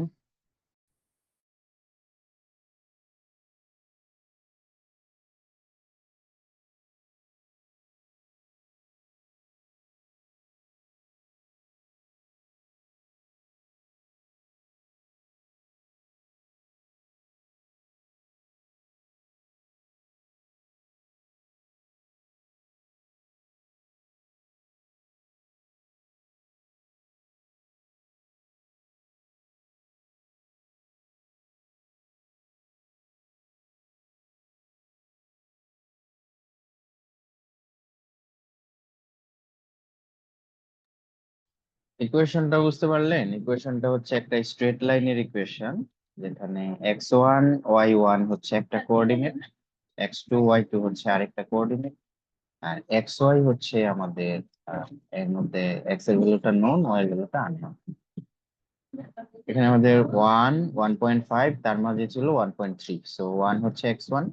ইকুয়েশনটা বুঝতে পারলেন? ইকুয়েশনটা হচ্ছে একটা স্ট্রেট লাইনের ইকুয়েশন, যেখানে x1 y1 হচ্ছে একটা কোঅর্ডিনেট, x2 y2 হচ্ছে আরেকটা কোঅর্ডিনেট, আর xy হচ্ছে আমাদের এর মধ্যে x এর ভ্যালুটা নোন, y এর ভ্যালুটা আননোন। এখানে আমাদের 1.5, তার মাঝে ছিল 1.3, সো 1 হচ্ছে x1,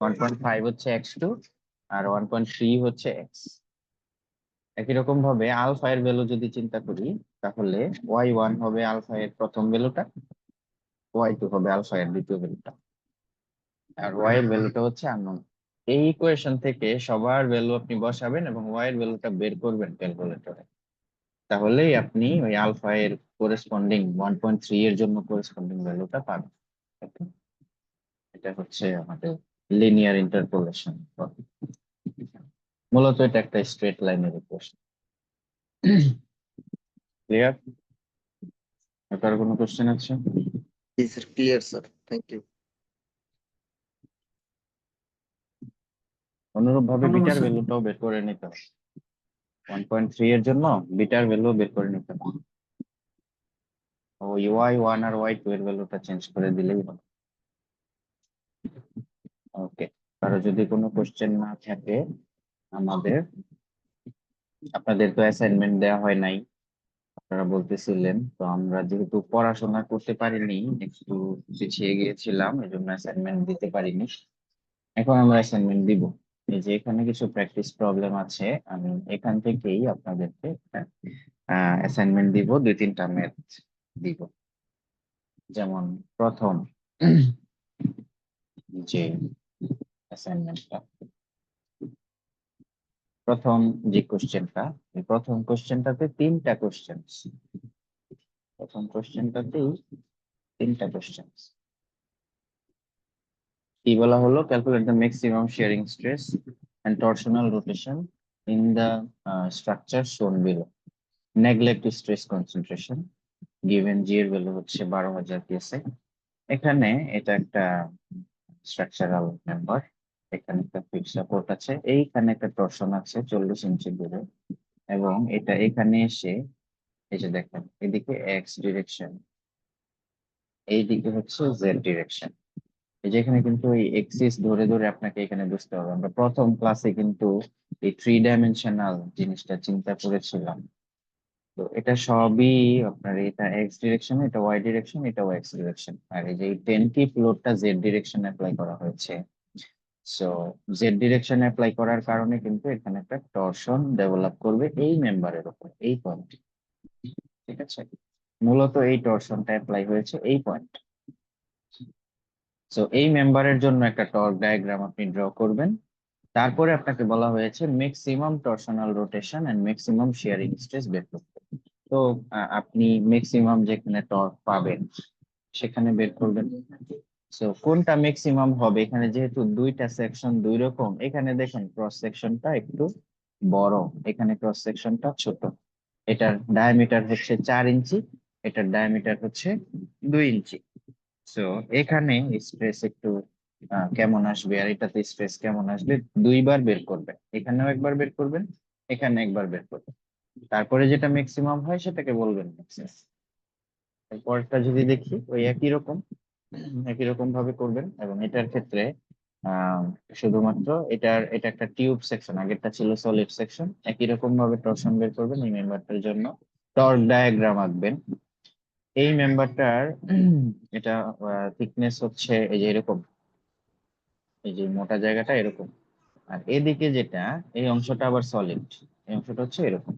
1.5 হচ্ছে x2, আর 1.3 হচ্ছে x। একই রকম ভাবে আলফা এর ভ্যালু যদি চিন্তা করি, তাহলে y1 হবে আলফা এর প্রথম ভ্যালুটা, y2 হবে আলফা এর দ্বিতীয় ভ্যালুটা, আর y এর ভ্যালুটা হচ্ছে আননোন। এই ইকুয়েশন থেকে সবার ভ্যালু আপনি বসাবেন এবং y এর ভ্যালুটা বের করবেন ক্যালকুলেটরে, তাহলেই আপনি ওই আলফা এর করেসপন্ডিং 1.3 এর জন্য করেসপন্ডিং ভ্যালুটা পাবেন। Okay? এটা হচ্ছে আমাদের লিনিয়ার ইন্টারপোলেশন। মূলত এটা একটা স্ট্রেট লাইনের ইকুয়েশন। ক্লিয়ার? আপনার কোনো কোশ্চেন আছে? জি sir, clear sir, thank you. অনুরূপ ভাবে ধন্যবাদ বিটার স্যার। ভ্যালুটাও বের করে নিতে হবে। 1.3 এর জন্য বিটার ভ্যালু বের করে নিতে হবে। ওই y1 আর y2 এর ভ্যালুটা চেঞ্জ করে দিলেই হবে। ওকে, কারো যদি কোনো কোশ্চেন না থাকে, আমাদের আপনাদের তো অ্যাসাইনমেন্ট দেওয়া হয় নাই, আপনারা বলতেছিলেন, তো আমরা যেহেতু পড়াশোনা করতে পারিনি, একটু পিছিয়ে গিয়েছিলাম, এই জন্য অ্যাসাইনমেন্ট দিতে পারিনি। এখন আমরা অ্যাসাইনমেন্ট দিব। এই যে এখানে কিছু প্র্যাকটিস প্রবলেম আছে, আমি এখান থেকেই আপনাদেরকে অ্যাসাইনমেন্ট দিব, 2-3টা ম্যাথ দিব। যেমন প্রথম যে অ্যাসাইনমেন্টটা, প্রথম যে কোশ্চেনটা, এই প্রথম কোশ্চেনটাতে 3টা কোশ্চেন, প্রথম কোশ্চেনটাতেই 3টা কোশ্চেন। কি বলা হলো? Calculate the maximum shearing stress and torsional rotation in the structure shown below, neglect stress concentration, given G এর ভ্যালু হচ্ছে 12,000 psi। এখানে এটা একটা স্ট্রাকচারাল মেম্বার, এখানে একটা ফিক্সড সাপোর্ট আছে, এইখানে একটা টরশন আছে 40 ইঞ্চি দূরে, এবং এটা এখানে এসে, এই যে দেখেন এদিকে এক্স ডিরেকশন, এইদিকে হচ্ছে জেড ডিরেকশন। এই যে এখানে কিন্তু এই এক্সিস ধরে ধরে আপনাকে এখানে বুঝতে হবে। আমরা প্রথম ক্লাসে কিন্তু এই 3 ডাইমেনশনাল জিনিসটা চিন্তা করেছিলাম। তো এটা সবই আপনার, এটা এক্স ডিরেকশন, এটা ওয়াই ডিরেকশন, এটা ওয়াই এক্স ডিরেকশন, আর এই যে 10টি ফ্লোরটা জেড ডিরেকশন অ্যাপ্লাই করা হয়েছে। সো জেড ডিরেকশন অ্যাপ্লাই করার কারণে কিন্তু এখানে একটা টরশন ডেভেলপ করবে এই মেম্বারের উপর, এই পয়েন্ট। ঠিক আছে, মূলত এই টরশনটা অ্যাপ্লাই হয়েছে এই পয়েন্ট। সো এই মেম্বারের জন্য একটা টর্ক ডায়াগ্রাম আপনি ড্র করবেন। তারপরে আপনাকে বলা হয়েছে maximum torsional rotation and maximum shearing stress বের করতে। তো আপনি ম্যাক্সিমাম যেখানে টর্ক পাবেন সেখানে বের করবেন। সো কোনটা ম্যাক্সিমাম হবে, এখানে যেহেতু দুইটা সেকশন দুই রকম, এখানে দেখেন ক্রস সেকশনটা একটু বড়, এখানে ক্রস সেকশনটা ছোট। এটার ডায়ামিটার হচ্ছে 4 ইঞ্চি, এটার ডায়ামিটার হচ্ছে 2 ইঞ্চি। সো এখানে স্ট্রেস একটু কেমন আসবে, আর এটাতে স্ট্রেস কেমন আসবে, দুইবার বের করবেন, এখানেও একবার বের করবেন, এখানে একবার বের করবেন, তারপরে যেটা ম্যাক্সিমাম হয় সেটাকে বলবেন ম্যাক্সিমাম। পরেরটা যদি দেখি, ওই একই রকম ভাবে করবেন, এবং এটার ক্ষেত্রে আহ শুধুমাত্র এটা একটা টিউব সেকশন, আগেরটা ছিল সলিড সেকশন, একই রকম ভাবে টরশন বের করবেন। এই মেম্বারটার জন্য টর্ক ডায়াগ্রাম আঁকবেন। এই মেম্বারটার এটা থিকনেস হচ্ছে এই যে এরকম, এই যে মোটা জায়গাটা এরকম, আর এদিকে যেটা, এই অংশটা আবার সলিড, এই অংশটা হচ্ছে এরকম।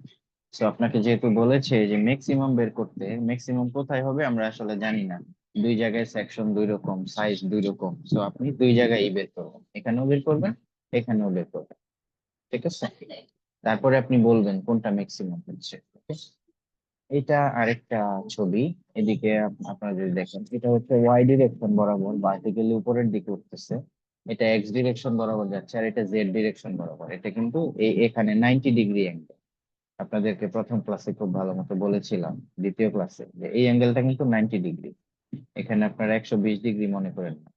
সো আপনাকে যেহেতু বলেছে যে ম্যাক্সিমাম বের করতে, ম্যাক্সিমাম কোথায় হবে আমরা আসলে জানি না, দুই জায়গায় সেকশন দুই রকম, সাইজ দুই রকম, সো আপনি দুই জায়গায় বের করবেন, এখানেও বের করবেন, এখানেও বের করবেন। ঠিক আছে, তারপরে আপনি বলবেন কোনটা ম্যাক্সিমাম হচ্ছে। Okay? এটা আরেকটা ছবি, এদিকে আপনারা যদি দেখেন, এটা হচ্ছে ওয়াই ডিরেকশন বরাবর ভার্টিক্যালি উপরের দিকে উঠতেছে, এটা এক্স ডিরেকশন বরাবর যাচ্ছে, আর এটা জেড ডিরেকশন বরাবর। এটা কিন্তু এখানে 90 ডিগ্রি অ্যাঙ্গেল। আপনাদেরকে প্রথম ক্লাসে খুব ভালো মতো বলেছিলাম, দ্বিতীয় ক্লাসে, যে এই অ্যাঙ্গেলটা কিন্তু 90 ডিগ্রি। এখানে আপনারা 120 ডিগ্রি মনে করেন না।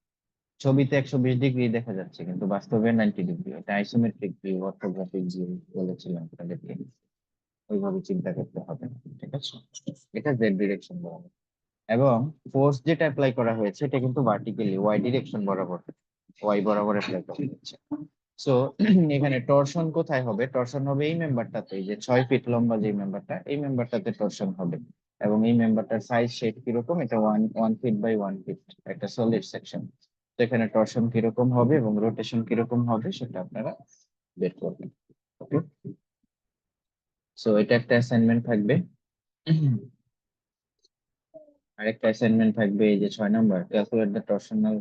ছবিতে 120 ডিগ্রি দেখা যাচ্ছে, কিন্তু বাস্তবে 90 ডিগ্রি। এটা আইসোমেট্রিক ভিউ, অর্থোগ্রাফিক ভিউ বলেছিলাম আপনাদেরকে। ওইভাবে চিন্তা করতে হবে না, ঠিক আছে? এটা জেড ডিরেকশন বরাবর। এবং ফোর্স যেটা অ্যাপ্লাই করা হয়েছে এটা কিন্তু ভার্টিক্যালি ওয়াই ডিরেকশন বরাবর, ওয়াই বরাবর অ্যাপ্লাই করা হয়েছে। সো এখানে টরশন কোথায় হবে? টরশন হবে এই মেম্বারটাতে, এই যে 6 ফিট লম্বা যে মেম্বারটা, এই মেম্বারটাতে টরশন হবে। এবং এই মেম্বারটার সাইজ শেপ কিরকম? এটা 1 ফিট বাই 1 ফিট, একটা সলিড সেকশন। তো এখানে টরশন কিরকম হবে এবং রোটেশন কিরকম হবে সেটা আপনারা বের করবেন। ওকে, সো এটা একটা অ্যাসাইনমেন্ট থাকবে। আরেকটা অ্যাসাইনমেন্ট থাকবে এই যে 6 নম্বর, ক্যালকুলেট দ্য টরশনাল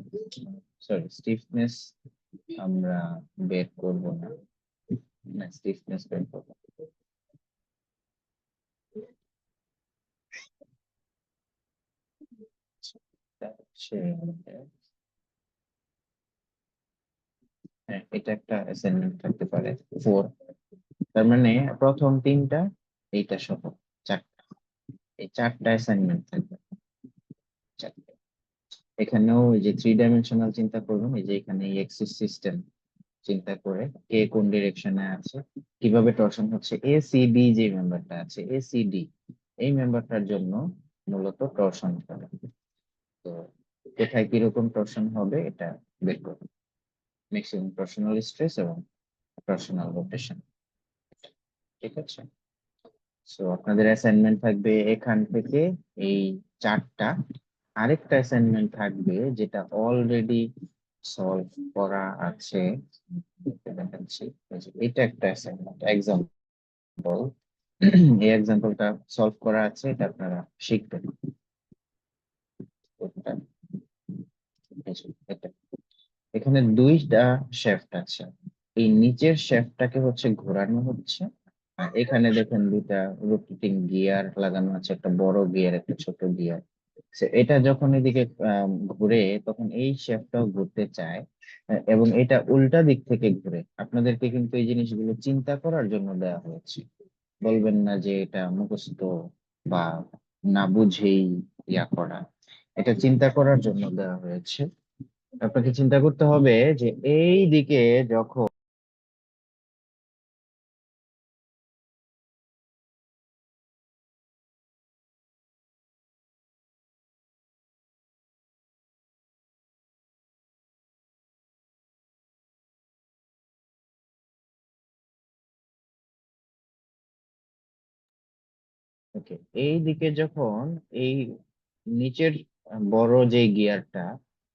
স্টিফনেস। আমরা বের করব না, না স্টিফনেস বের করব। তা হচ্ছে হ্যাঁ, এটা একটা অ্যাসাইনমেন্ট থাকতে পারে 4। তার মানে প্রথম 3টা, এইটা সহ 4টা, এই 4টা অ্যাসাইনমেন্ট থাকবে। 4টা। এখানেও এই যে 3 ডাইমেনশনাল চিন্তা করবেন, এই যে এখানে এই এক্সিস সিস্টেম চিন্তা করে কে কোন ডিরেকশনে আছে, কিভাবে টরশন হচ্ছে। এসিডি যে মেম্বারটা আছে, এসিডি এই মেম্বারটার জন্য মূলত টরশন হবে। তো কোথায় কিরকম টরশন হবে এটা বের করবে, ম্যাক্সিমাম টরশনাল স্ট্রেস এবং টরশনাল রোটেশন, ঠিক আছে? সো আপনাদের অ্যাসাইনমেন্ট থাকবে এখান থেকে এই 4টা। আরেকটা অ্যাসাইনমেন্ট থাকবে যেটা অলরেডি সলভ করা আছে, দেখাচ্ছি। এই যে এটা একটা অ্যাসাইনমেন্ট এক্সাম্পল, এই এক্সাম্পলটা সলভ করা আছে, এটা আপনারা শিখবেন। কোনটা? এই যে এটা। এখানে 2টা শ্যাফট আছে, এই নিচের শ্যাফটটাকে হচ্ছে ঘোরানো হচ্ছে, আর এখানে দেখেন 2টা রোটেটিং গিয়ার লাগানো আছে, একটা বড় গিয়ার একটা ছোট গিয়ার। এটা যখন এদিকে ঘুরে তখন এই শ্যাফটটাও ঘুরতে চায়, এবং এটা উল্টা দিক থেকে ঘুরে। আপনাদেরকে কিন্তু এই জিনিসগুলো চিন্তা করার জন্য দেওয়া হয়েছে, বলবেন না যে এটা মুখস্থ বা না বুঝেই ইয়া করা। এটা চিন্তা করার জন্য দেওয়া হয়েছে। আপনাকে চিন্তা করতে হবে যে এই দিকে যখন ওকে, এই দিকে যখন এই নিচের বড় যে গিয়ারটা,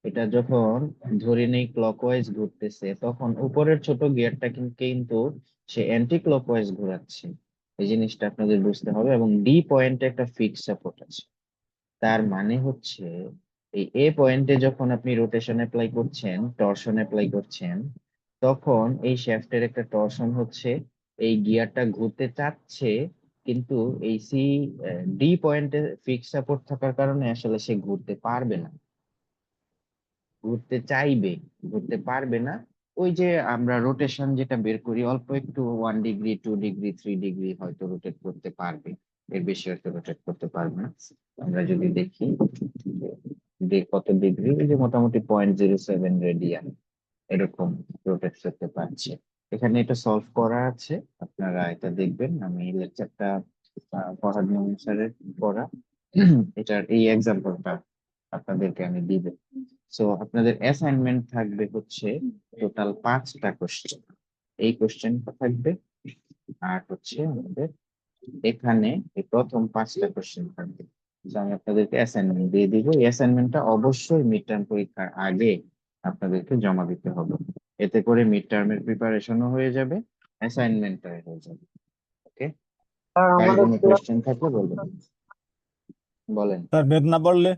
এটা যখন ধরে নেই ক্লকওয়াইজ ঘুরতেছে, তখন উপরের ছোট গিয়ারটা কিন্তু সে অ্যান্টি ক্লকওয়াইজ ঘোরাচ্ছে। এই জিনিসটা আপনাদের বুঝতে হবে। এবং ডি পয়েন্টে একটা ফিক্স সাপোর্ট আছে, তার মানে হচ্ছে এই এ পয়েন্টে যখন আপনি রোটেশন অ্যাপ্লাই করছেন, টরশন অ্যাপ্লাই করছেন, তখন এই শ্যাফটের একটা টরশন হচ্ছে, এই গিয়ারটা ঘুরতে চাচ্ছে, কিন্তু এই ডি পয়েন্টে ফিক্স সাপোর্ট থাকার কারণে আসলে সে ঘুরতে পারবে না, ঘুরতে চাইবে, ঘুরতে পারবে না। ওই যে আমরা রোটেশন যেটা বের করি, অল্প একটু 1 ডিগ্রি 2 ডিগ্রি 3 ডিগ্রি হয়তো রোটেট করতে পারবে, এর বেশি হয়তো রোটেট করতে পারবে না। আমরা যদি দেখি যে কত ডিগ্রি, এই যে মোটামুটি 0.07 রেডিয়ান এরকম রোটেট করতে পারছে। এখানে এটা সলভ করা আছে, আপনারা এটা দেখবেন। আমি লেকচারটা ফরহাদ মোহাম্মদ স্যারের পড়া, এটার এই এক্সাম্পলটা আপনাদেরকে আমি দিব। সো আপনাদের অ্যাসাইনমেন্ট থাকবে হচ্ছে টোটাল 5টা কোশ্চেন, এই কোশ্চেনটা থাকবে। আর হচ্ছে আমাদের এখানে এই প্রথম 5টা কোশ্চেন থাকবে। So আমি আপনাদেরকে অ্যাসাইনমেন্ট দিয়ে দিব, এই অ্যাসাইনমেন্টটা অবশ্যই মিড টার্ম পরীক্ষার আগে আপনাদেরকে জমা দিতে হবে। এতে করে মিড টার্মের প্রিপারেশনও হয়ে যাবে, অ্যাসাইনমেন্টটাও হয়ে যাবে। ওকে, স্যার কার আমাদের কোনো কোয়েশ্চেন থাকলে বলবেন, বলেন। স্যার ম্যাথ না পারলে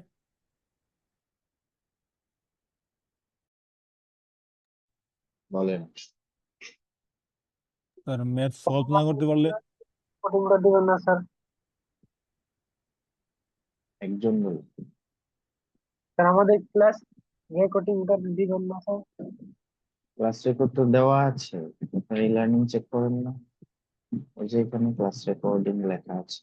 বলেন স্যার ম্যাথ সলভ না করতে পারলে কোডিংটা দিবেন না স্যার? একজন বলুন। স্যার আমাদের ক্লাস রেকর্ডিংটা দিবেন না স্যার? ক্লাস রেকর্ড তো দেওয়া আছে, আপনার এই লার্নিং চেক করেন না? ওই যে এখানে ক্লাস রেকর্ডিং লেখা আছে।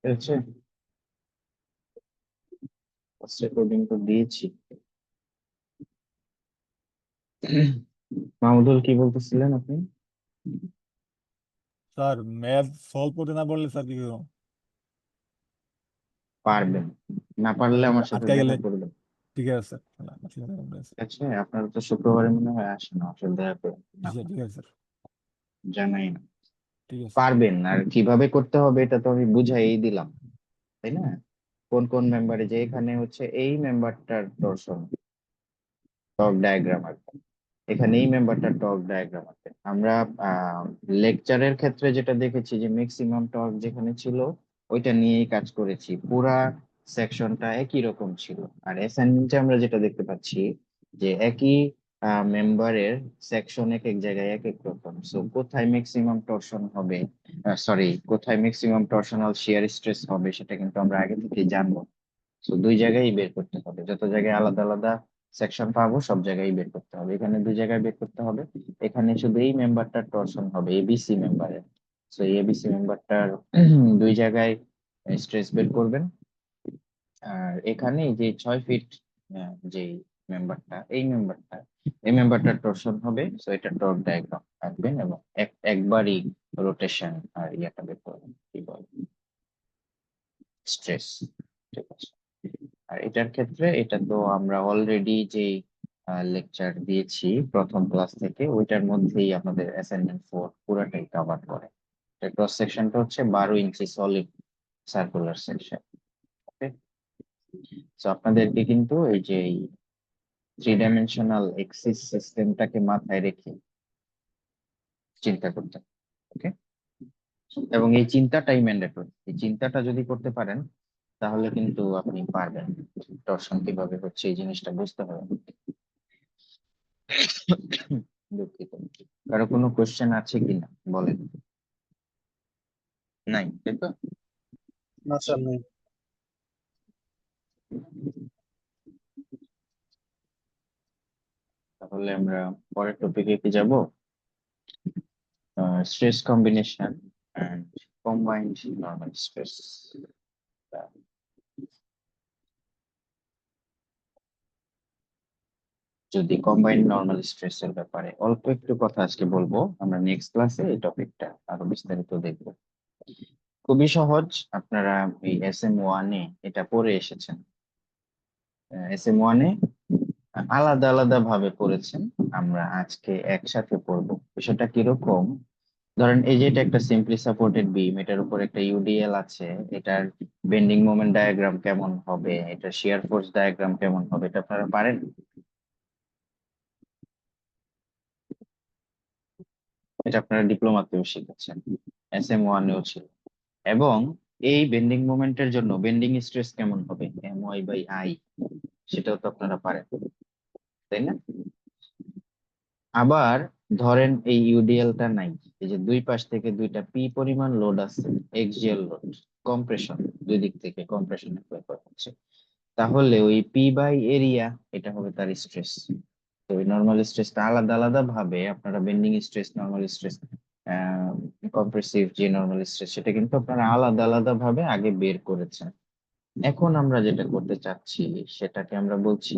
ঠিক আছে, ক্লাস রেকর্ডিং তো দিয়েছি। মাহমুদুল কি বলতেছিলেন আপনি? স্যার ম্যাথ সলভ করতে না পারলে স্যার কি করবো? পারবেন, না পারলে আমার সাথে আটকে দেখা গেলে করবেন। ঠিক আছে স্যার, ঠিক আছে ঠিক আছে, আপনারা তো শুক্রবারে মনে হয় আসেন, আমার সাথে দেখা করবেন না, ঠিক আছে স্যার, জানাই না। ঠিক আছে। পারবেন, আর কিভাবে করতে হবে এটা তো আমি বুঝাই দিলাম, তাই না? কোন কোন মেম্বারে, যে এখানে হচ্ছে এই মেম্বারটার টর্সন টক ডায়াগ্রাম আঁকবে, এখানে এই মেম্বারটার টর্ক ডায়াগ্রাম আছে। আমরা লেকচারের ক্ষেত্রে যেটা দেখেছি যে ম্যাক্সিমাম টর্ক যেখানে ছিল ওইটা নিয়েই কাজ করেছি, পুরা সেকশনটা একই রকম ছিল। আর অ্যাসাইনমেন্টে আমরা যেটা দেখতে পাচ্ছি যে একই মেম্বারের সেকশন এক এক জায়গায় এক এক রকম, সো কোথায় ম্যাক্সিমাম টর্শন হবে, সরি কোথায় ম্যাক্সিমাম টর্শনাল শিয়ার স্ট্রেস হবে সেটা কিন্তু আমরা আগে থেকে জানবো। তো দুই জায়গায় বের করতে হবে, যত জায়গায় আলাদা আলাদা সেকশন পাবো সব জায়গায় বের করতে হবে, এখানে দুই জায়গায় বের করতে হবে। এখানে শুধু এই মেম্বারটার টর্শন হবে এবিসি মেম্বারের, তো এই এবিসি মেম্বারটার দুই জায়গায় স্ট্রেস বের করবেন। আর এখানে এই যে 6 ফিট যে মেম্বারটা, এই মেম্বারটার টর্শন হবে, তো এটা টর্ক ডায়াগ্রাম আঁকবেন এবং একবারই রোটেশন আর ইয়াটা বের করবেন, কি বলে স্ট্রেস। ঠিক আছে, আর এটার ক্ষেত্রে এটা তো আমরা অলরেডি যে লেকচার দিয়েছি প্রথম ক্লাস থেকে, ওইটার মধ্যেই আমাদের অ্যাসাইনমেন্ট 4 পুরোটাই কভার করে। ক্রস সেকশনটা হচ্ছে 12 ইঞ্চি সলিড সার্কুলার সেকশন। ওকে, তো আপনাদেরকে কিন্তু এই যে 3 ডাইমেনশনাল এক্সিস সিস্টেমটাকে মাথায় রেখে চিন্তা করতে, ওকে, এবং এই চিন্তাটাই ম্যান্ডেটরি, এই চিন্তাটা যদি করতে পারেন তাহলে কিন্তু আপনি পারবেন টর্শন কিভাবে হচ্ছে এই জিনিসটা বুঝতে হবে। দুঃখিত, কারো কোনো কোশ্চেন আছে কিনা বলেন? নাই, তাই তো? না স্যার নেই। তাহলে আমরা পরের টপিকে কি যাব? Stress combination and combined normal stress. যদি কম্বাইন্ড নরমাল স্ট্রেস এর ব্যাপারে অল্প একটু কথা আজকে বলবো, আমরা নেক্সট ক্লাসে এই টপিকটা আরো বিস্তারিত দেখবো। খুবই সহজ, আপনারা এই SM1 এ এটা পড়ে এসেছেন, SM1 এ আলাদা আলাদা ভাবে পড়েছেন, আমরা আজকে একসাথে পড়বো। বিষয়টা কিরকম, ধরেন এই যে এটা একটা সিম্পলি সাপোর্টেড বিম, এটার উপর একটা ইউডিএল আছে, এটার বেন্ডিং মোমেন্ট ডায়াগ্রাম কেমন হবে, এটা শিয়ার ফোর্স ডায়াগ্রাম কেমন হবে, এটা আপনারা পারেন? এটা আপনারা ডিপ্লোমাতেও শিখেছেন, SM1 এও ছিল। এবং এই বেন্ডিং মোমেন্টের জন্য বেন্ডিং স্ট্রেস কেমন হবে, MY/I, সেটাও তো আপনারা পারেন, তাই না? আবার ধরেন এই ইউডিএলটা নাই, এই যে দুই পাশ থেকে দুইটা পি পরিমাণ লোড আছে, এক্সিয়াল লোড, কম্প্রেশন, দুই দিক থেকে কম্প্রেশন অ্যাপ্লাই করা হচ্ছে, তাহলে ওই পি বাই এরিয়া এটা হবে তার স্ট্রেস। তো ওই নর্মাল স্ট্রেসটা আলাদা আলাদা ভাবে আপনারা bending stress, normal stress, compressive যে নর্মাল স্ট্রেস, সেটা কিন্তু আপনারা আলাদা আলাদা ভাবে আগে বের করেছেন। এখন আমরা যেটা করতে চাচ্ছি সেটাকে আমরা বলছি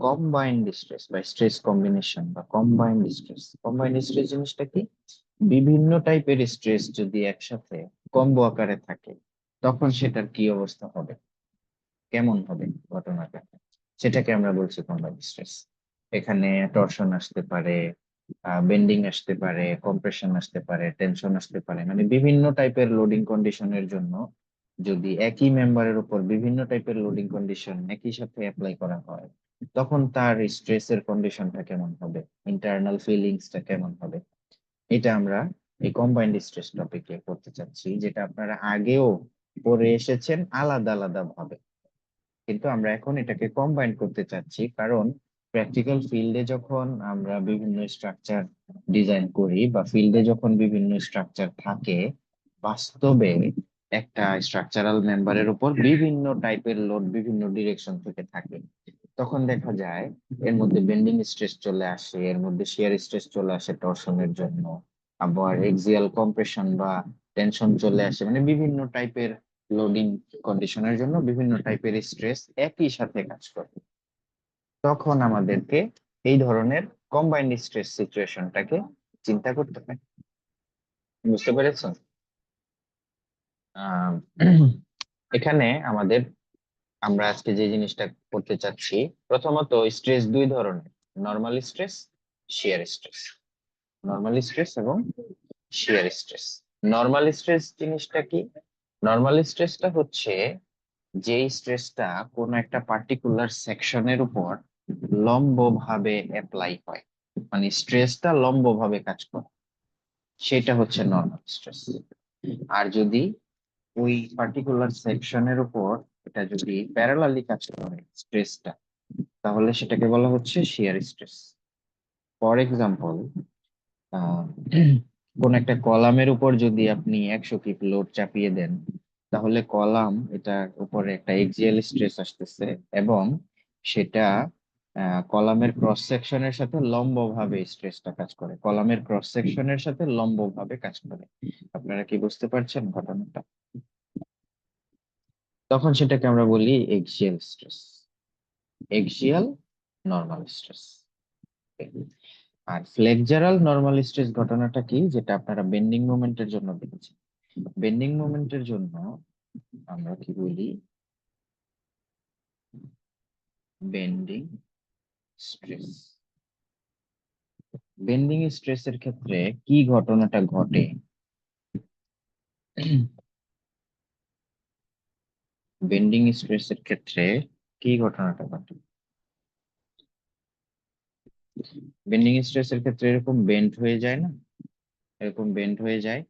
কম্বাইন্ড স্ট্রেস বা স্ট্রেস কম্বিনেশন বা কম্বাইন্ড স্ট্রেস। কম্বাইন্ড স্ট্রেস জিনিসটা কি, বিভিন্ন টাইপের স্ট্রেস যদি একসাথে কম্বো আকারে থাকে তখন সেটার কি অবস্থা হবে, কেমন হবে ঘটনাটা, সেটাকে আমরা বলছি কম্বাইন্ড স্ট্রেস। এখানে টর্শন আসতে পারে, বেন্ডিং আসতে পারে, কম্প্রেশন আসতে পারে, টেনশন আসতে পারে, মানে বিভিন্ন টাইপের লোডিং কন্ডিশনের জন্য যদি একই মেম্বারের উপর বিভিন্ন টাইপের লোডিং কন্ডিশন একই সাথে অ্যাপ্লাই করা হয় তখন তার স্ট্রেসের কন্ডিশনটা কেমন হবে, ইন্টারনাল ফিলিংসটা কেমন হবে, এটা আমরা এই কম্বাইন্ড স্ট্রেস টপিকে করতে চাচ্ছি, যেটা আপনারা আগেও পড়ে এসেছেন আলাদা আলাদা ভাবে, কিন্তু আমরা এখন এটাকে কম্বাইন করতে চাচ্ছি। কারণ প্র্যাকটিক্যাল ফিল্ডে যখন আমরা বিভিন্ন স্ট্রাকচার ডিজাইন করি বা ফিল্ডে যখন বিভিন্ন স্ট্রাকচার থাকে, বাস্তবে একটা স্ট্রাকচারাল মেম্বারের উপর বিভিন্ন টাইপের লোড বিভিন্ন ডিরেকশন থেকে থাকে, তখন দেখা যায় এর মধ্যে বেন্ডিং স্ট্রেস চলে আসে, এর মধ্যে শিয়ার স্ট্রেস চলে আসে টর্শনের জন্য, আবার এক্সিয়াল কম্প্রেশন বা টেনশন চলে আসে, মানে বিভিন্ন টাইপের লোডিং কন্ডিশনের জন্য বিভিন্ন টাইপের স্ট্রেস একই সাথে কাজ করে। তখন আমাদেরকে এই ধরনের কম্বাইন্ড স্ট্রেস সিচুয়েশনটাকে চিন্তা করতে পারি। বুঝতে পেরেছেন? আহ, এখানে আমরা আজকে যে জিনিসটা করতে চাচ্ছি, প্রথমত স্ট্রেস দুই ধরনের, normal stress, shear stress. Normal stress এবং শিয়ার স্ট্রেস। নর্মাল স্ট্রেস জিনিসটা কি? নর্মাল স্ট্রেসটা হচ্ছে যে স্ট্রেসটা কোনো একটা পার্টিকুলার সেকশনের উপর লম্বভাবে অ্যাপ্লাই হয়, মানে স্ট্রেসটা লম্বভাবে কাজ করে, সেটা হচ্ছে নর্মাল স্ট্রেস। আর যদি ওই পার্টিকুলার সেকশনের উপর এটা যদি প্যারালালি কাজ করে স্ট্রেসটা, তাহলে সেটাকে বলা হচ্ছে শিয়ার স্ট্রেস। ফর এক্সাম্পল, কোন একটা কলামের উপর যদি আপনি 100 কিপ লোড চাপিয়ে দেন, তাহলে কলাম এটার উপরে একটা এক্সিয়াল স্ট্রেস আসতেছে, এবং সেটা কলামের ক্রস সেকশনের সাথে লম্বভাবে স্ট্রেসটা কাজ করে, কলামের ক্রস সেকশনের সাথে লম্বভাবে কাজ করে। আপনারা কি বুঝতে পারছেন ঘটনাটা? তখন সেটাকে আমরা বলি axial stress, axial normal stress. আর ফ্লেক্সারাল নরমাল স্ট্রেস ঘটনাটা কি, যেটা আপনারা বেন্ডিং মোমেন্টের জন্য দেখেছেন। বেন্ডিং মোমেন্টের জন্য আমরা কি বলি, বেন্ডিং স্ট্রেস। বেন্ডিং স্ট্রেসের ক্ষেত্রে কি ঘটনাটা ঘটে? বেন্ডিং স্ট্রেসের ক্ষেত্রে কি ঘটনাটা ঘটে? বেন্ডিং স্ট্রেসের ক্ষেত্রে এরকম বেন্ড হয়ে যায় না, এরকম বেন্ড হয়ে যায়,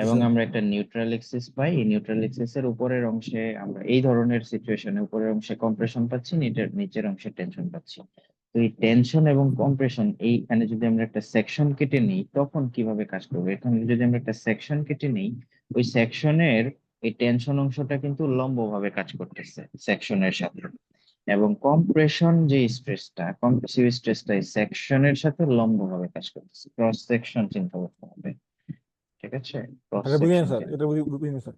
এবং স্যার আমরা একটা নিউট্রাল এক্সিস পাই। এই নিউট্রাল এক্সিসের উপরের অংশে আমরা এই ধরনের সিচুয়েশনে উপরের অংশে কম্প্রেশন পাচ্ছি, নিচের অংশে টেনশন পাচ্ছি। তো এই টেনশন এবং কম্প্রেশন, এইখানে যদি আমরা একটা সেকশন কেটে নিই তখন কিভাবে কাজ করবে? এখানে যদি আমরা একটা সেকশন কেটে নিই, ওই সেকশনের এই টেনশন অংশটা কিন্তু লম্বভাবে কাজ করতেছে সেকশনের সাথে, এবং কম্প্রেশন যে স্ট্রেসটা, কম্প্রেসিভ স্ট্রেসটা এই সেকশনের সাথে লম্বভাবে কাজ করতেছে। ক্রস সেকশন চিন্তা করতে হবে, ঠিক আছে? ক্রস এটা বুঝিনি সেকশন স্যার, এটা বুঝিনি স্যার।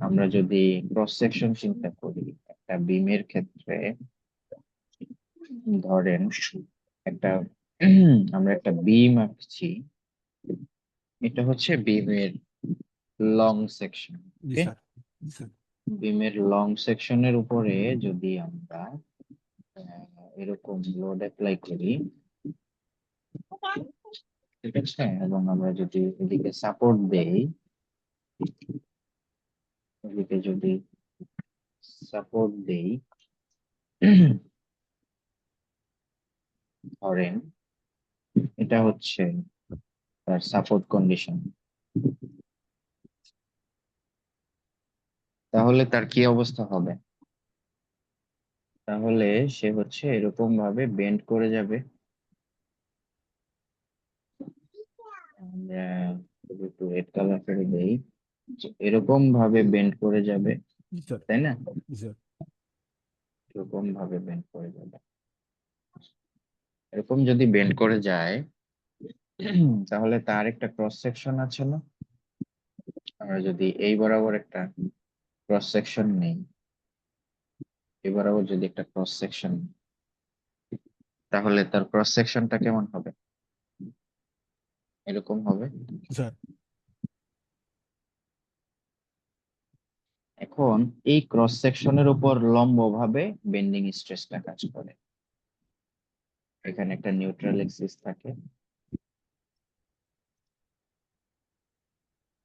আমরা যদি ক্রস সেকশন চিন্তা করি একটা বিমের ক্ষেত্রে, ধরেন একটা আমরা একটা বিম আঁকছি, এটা হচ্ছে বিমের লং সেকশন। জি স্যার, জি স্যার। বিমের লং সেকশনের উপরে যদি আমরা এরকম লোড অ্যাপ্লাই করি, ঠিক আছে, এবং আমরা যদি এদিকে সাপোর্ট দেই, এদিকে যদি সাপোর্ট দেই, ধরেন এটা হচ্ছে তার সাপোর্ট কন্ডিশন, তাহলে তার কি অবস্থা হবে? তাহলে সে হচ্ছে এরকম ভাবে বেন্ড করে যাবে। আমরা যদি একটু রেড কালার করে দেই, এরকম ভাবে বেন্ড করে যাবে, জি স্যার, তাই না? জি স্যার। এরকম ভাবে বেন্ড করে যাবে। এরকম যদি বেন্ড করে যায়, তাহলে তার একটা ক্রস সেকশন আছে না? আমরা যদি এই বরাবর একটা ক্রস সেকশন নেই, এই বরাবর যদি একটা ক্রস সেকশন, তাহলে তার ক্রস সেকশনটা কেমন হবে? এরকম হবে। জি স্যার, এখন এই ক্রস সেকশনের উপর লম্বভাবে বেন্ডিং স্ট্রেসটা কাজ করে। এখানে একটা নিউট্রাল এক্সিস থাকে,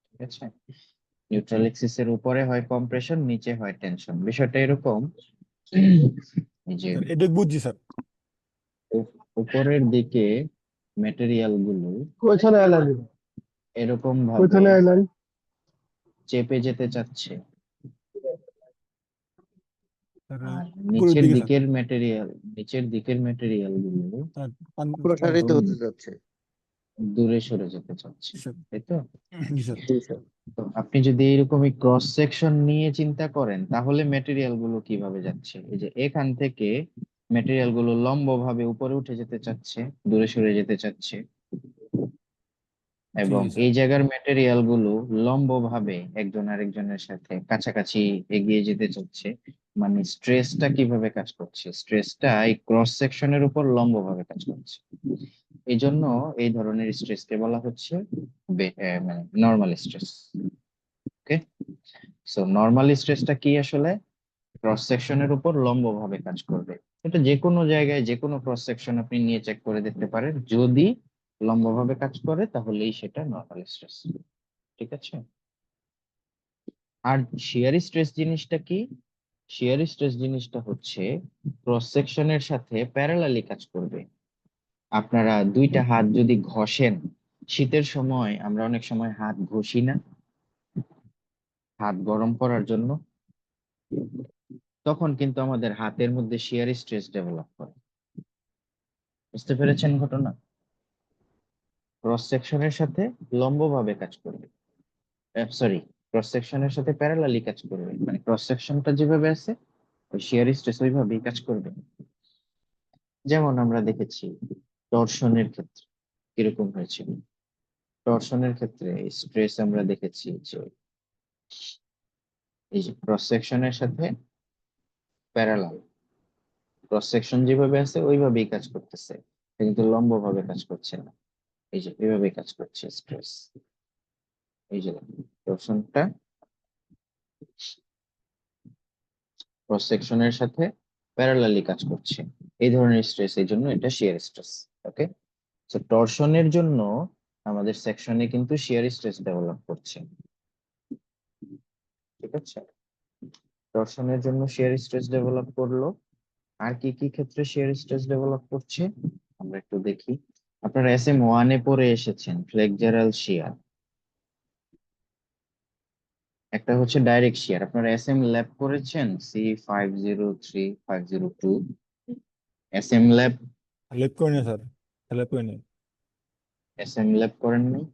ঠিক আছে? নিউট্রাল এক্সিস এর উপরে হয় কম্প্রেশন, নিচে হয় টেনশন। বিষয়টা এরকম, এই যে স্যার এটা বুঝছি স্যার। উপরের দিকে ম্যাটেরিয়াল গুলো কোথায় এলেন? এরকম ভাবে কোথায় এলেন? চেপে যেতে চাচ্ছে, স্যার আর উপরের দিকে স্যার। নিচের দিকের ম্যাটেরিয়াল গুলো স্যার প্রসারিত একদম হতে যাচ্ছে। দূরে সরে যেতে চাচ্ছে, জি স্যার, তাই তো? জি স্যার। তো আপনি যদি এরকমই ক্রস সেকশন নিয়ে চিন্তা করেন, তাহলে ম্যাটেরিয়াল গুলো কিভাবে যাচ্ছে? এই যে এখান থেকে ম্যাটেরিয়াল গুলো লম্বভাবে উপরে উঠে যেতে চাচ্ছে, দূরে সরে যেতে চাচ্ছে, জি এবং জি স্যার, এই জায়গার ম্যাটেরিয়াল গুলো লম্বভাবে একজন আরেকজনের সাথে কাছাকাছি এগিয়ে যেতে চাচ্ছে। মানে স্ট্রেসটা কিভাবে কাজ করছে, স্ট্রেসটা এই ক্রস সেকশনের উপর লম্বভাবে কাজ করছে। এই জন্য এই ধরনের স্ট্রেসকে বলা হচ্ছে মানে নর্মাল স্ট্রেস। ওকে, সো নর্মাল স্ট্রেসটা কি আসলে? ক্রস সেকশনের উপর লম্বভাবে কাজ করবে। এটা যে কোনো জায়গায় যে কোনো ক্রস সেকশন আপনি নিয়ে চেক করে দেখতে পারেন, যদি লম্বভাবে কাজ করে তাহলেই সেটা নর্মাল স্ট্রেস। ঠিক আছে। আর শিয়ার স্ট্রেস জিনিসটা কি? শিয়ার স্ট্রেস জিনিসটা হচ্ছে ক্রস সেকশনের সাথে প্যারালালি কাজ করবে। আপনারা দুইটা হাত যদি ঘষেন, শীতের সময় আমরা অনেক সময় হাত ঘষি না, হাত গরম করার জন্য, তখন কিন্তু আমাদের হাতের মধ্যে শিয়ার স্ট্রেস ডেভেলপ করে। বুঝতে পেরেছেন ঘটনা? ক্রস সেকশনের সাথে লম্বভাবে কাজ করবে, সরি, ক্রস সেকশনের সাথে প্যারালালি কাজ করবে, মানে ক্রস সেকশনটা যেভাবে আছে ওই শিয়ার স্ট্রেস ওইভাবেই কাজ করবে। যেমন আমরা দেখেছি টরশনের ক্ষেত্রে কিরকম হয়েছিল। টরশনের ক্ষেত্রে স্ট্রেস আমরা দেখেছি যে এই যে ক্রস সেকশনের সাথে প্যারালাল, ক্রস সেকশন যেভাবে আছে ওইভাবেই কাজ করতেছে, কিন্তু লম্বভাবে কাজ করছে না। এই যে এইভাবেই কাজ করছে স্ট্রেস। এই যে টরশনটা ক্রস সেকশনের সাথে প্যারালালি কাজ করছে, এই ধরনের স্ট্রেস, এই জন্য এটা শিয়ার স্ট্রেস। ওকে, তো টরশনের জন্য আমাদের সেকশনে কিন্তু শিয়ার স্ট্রেস ডেভেলপ করছে। ঠিক আছে, টরশনের জন্য শিয়ার স্ট্রেস ডেভেলপ করলো। আর কি কি ক্ষেত্রে শিয়ার স্ট্রেস ডেভেলপ করছে আমরা একটু দেখি। আপনারা SM1 পড়ে এসেছেন ফ্লেক্সারাল শিয়ার, একটা হচ্ছে ডাইরেক্ট শিয়ার। আপনারা SM ল্যাব করেছেন, C503502 SM ল্যাব? লেপ করে নিন স্যার, লেপ করে নিন। SM ল্যাব করেন নাই?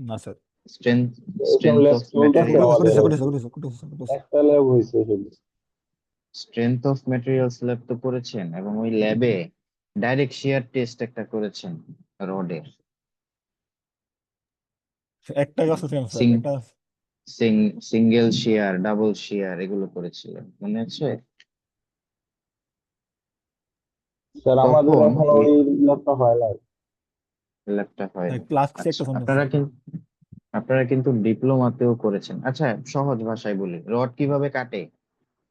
না sir. Strength SM strength lab of চলতেছে ম্যাটেরিয়াল, আমাদের করেছে এখন। করেছে করেছে করেছে করেছে। একটা ল্যাব হয়েছে শুধু। স্ট্রেংথ অফ ম্যাটেরিয়ালস ল্যাব তো করেছেন, এবং ওই ল্যাবে ডাইরেক্ট শিয়ার টেস্ট একটা করেছেন রডের। একটা গাছ আছে স্যার, একটা গাছ। সিঙ্গেল শিয়ার, ডাবল শিয়ার এগুলো করেছিলেন, মনে আছে? স্যার আমাদের তখন এখন এই ওই ল্যাবটা হয় না। ল্যাবটা হয় না। ক্লাস একটা আচ্ছা, শুনতেছে। আপনারা কিন্তু ডিপ্লোমাতেও করেছেন। আচ্ছা, সহজ ভাষায় বলি, রড কিভাবে কাটে?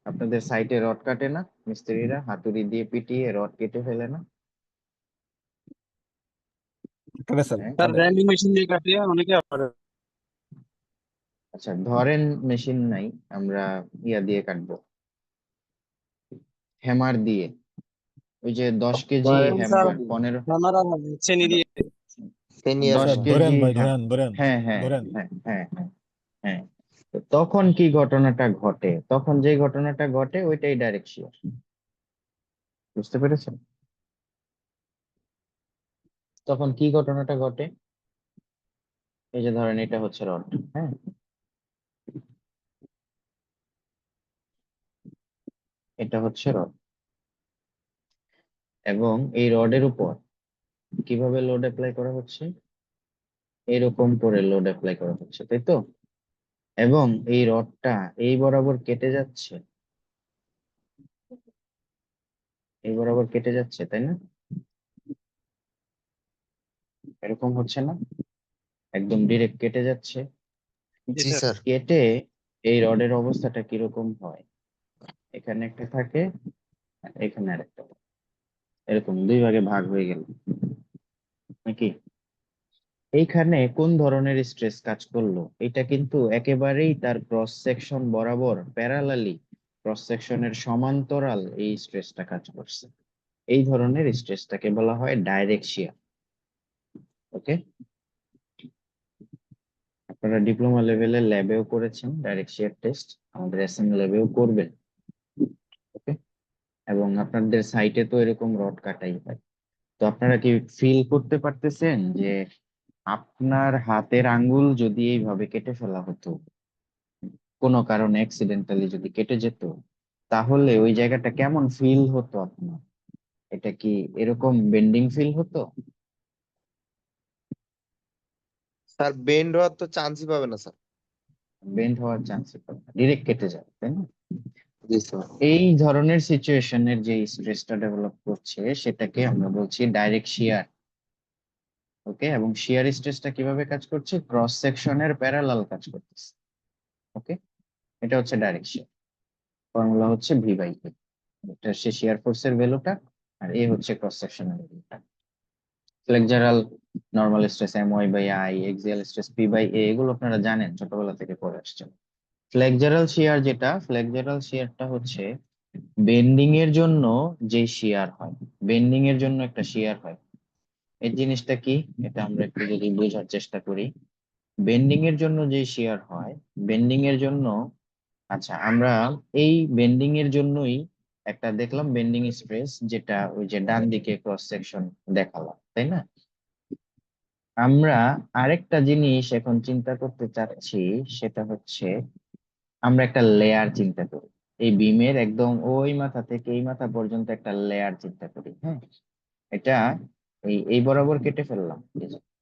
আপনাদের সাইটে রড কাটে না মিস্ত্রিরা? হাতুড়ি দিয়ে পিটিয়ে রড কেটে ফেলে না? কাটে স্যার, হ্যাঁ। স্যার কাটে। গ্রাইন্ডিং মেশিন দিয়ে কাটিয়ে অনেকে আবার আচ্ছা, ধরেন মেশিন নাই, আমরা ইয়া দিয়ে কাটবো, হ্যামার দিয়ে। ওই যে 10 কেজি ধরেন স্যার হ্যামার, 15, ক্যামেরা চেনি দিয়ে দশ স্যার ধরেন কেজি ভাই, হ্যাঁ, ধরেন ধরেন হ্যাঁ হ্যাঁ ধরেন। হ্যাঁ হ্যাঁ হ্যাঁ হ্যাঁ। তো তখন কি ঘটনাটা ঘটে? তখন যে ঘটনাটা ঘটে ওইটাই ডাইরেক্ট শিয়ার। বুঝতে পেরেছেন? তখন কি ঘটনাটা ঘটে? এই যে ধরেন এটা হচ্ছে রড, হ্যাঁ, এটা হচ্ছে রড, এবং এই রডের উপর কিভাবে লোড অ্যাপ্লাই করা হচ্ছে? এরকম করে লোড অ্যাপ্লাই করা হচ্ছে, তাই তো? এবং এই রডটা এই বরাবর কেটে যাচ্ছে, এই বরাবর কেটে যাচ্ছে, তাই না? এরকম হচ্ছে না? একদম ডিরেক্ট কেটে যাচ্ছে। জি স্যার কেটে এই রডের অবস্থাটা কিরকম হয়? এখানে একটা থাকে, আর এখানে আরেকটা থাকে। এরকম দুই ভাগে ভাগ হয়ে গেল নাকি? এইখানে কোন ধরনের স্ট্রেস কাজ করলো? এটা কিন্তু একেবারেই তার ক্রস সেকশন বরাবর প্যারালালি, ক্রস সেকশনের সমান্তরাল এই স্ট্রেসটা কাজ করছে। এই ধরনের স্ট্রেসটাকে বলা হয় ডাইরেক্ট শিয়ার। ওকে, আপনারা ডিপ্লোমা লেভেলে ল্যাবেও করেছেন ডাইরেক্ট শিয়ার টেস্ট, আমাদের SM ল্যাবেও করবেন। ওকে, এবং আপনাদের সাইটে তো এরকম রড কাটাই হয়। তো আপনারা কি ফিল করতে পারতেছেন যে আপনার হাতের আঙ্গুল যদি এইভাবে কেটে ফেলা হতো, কোনো কারণে অ্যাক্সিডেন্টালি যদি কেটে যেত, তাহলে ওই জায়গাটা কেমন ফিল হতো আপনার? এটা কি এরকম বেন্ডিং ফিল হতো? স্যার বেন্ড হওয়ার তো চান্সই পাবে না স্যার। বেন্ড হওয়ার চান্স, ডিরেক্ট কেটে যাবে, তাই না? জি স্যার এই ধরনের সিচুয়েশনের যে স্ট্রেসটা ডেভেলপ করছে সেটাকে আমরা বলছি ডাইরেক্ট শিয়ার। ওকে, এবং শিয়ার স্ট্রেসটা কিভাবে কাজ করছে? ক্রস সেকশনের প্যারালাল কাজ করতেছে। ওকে, এটা হচ্ছে ডাইরেক্ট শিয়ার। ফর্মুলা হচ্ছে ভি বাই এ। এটা হচ্ছে শিয়ার ফোর্সের ভ্যালুটা, আর এ হচ্ছে ক্রস সেকশনের ভ্যালুটা। Flexural normal stress M Y by I, axial stress P by A, এগুলো আপনারা জানেন, ছোটবেলা থেকে পড়ে আসছেন। ফ্লেক্সারাল শিয়ার যেটা, ফ্লেক্সারাল শিয়ারটা হচ্ছে বেন্ডিং এর জন্য যে শিয়ার হয়, বেন্ডিং এর জন্য একটা শিয়ার হয়। এই জিনিসটা কি, এটা আমরা একটু যদি বোঝার চেষ্টা করি। বেন্ডিং এর জন্য যে শিয়ার হয়, বেন্ডিং এর জন্য, আচ্ছা আমরা এই বেন্ডিং এর জন্যই একটা দেখলাম বেন্ডিং স্ট্রেস, যেটা ওই যে ডান দিকে ক্রস সেকশন দেখালাম, তাই না? আমরা আরেকটা জিনিস এখন চিন্তা করতে চাচ্ছি, সেটা হচ্ছে আমরা একটা লেয়ার চিন্তা করি। এই বিমের একদম ওই মাথা থেকে এই মাথা পর্যন্ত একটা লেয়ার চিন্তা করি। হ্যাঁ, এটা এই বরাবর কেটে ফেললাম,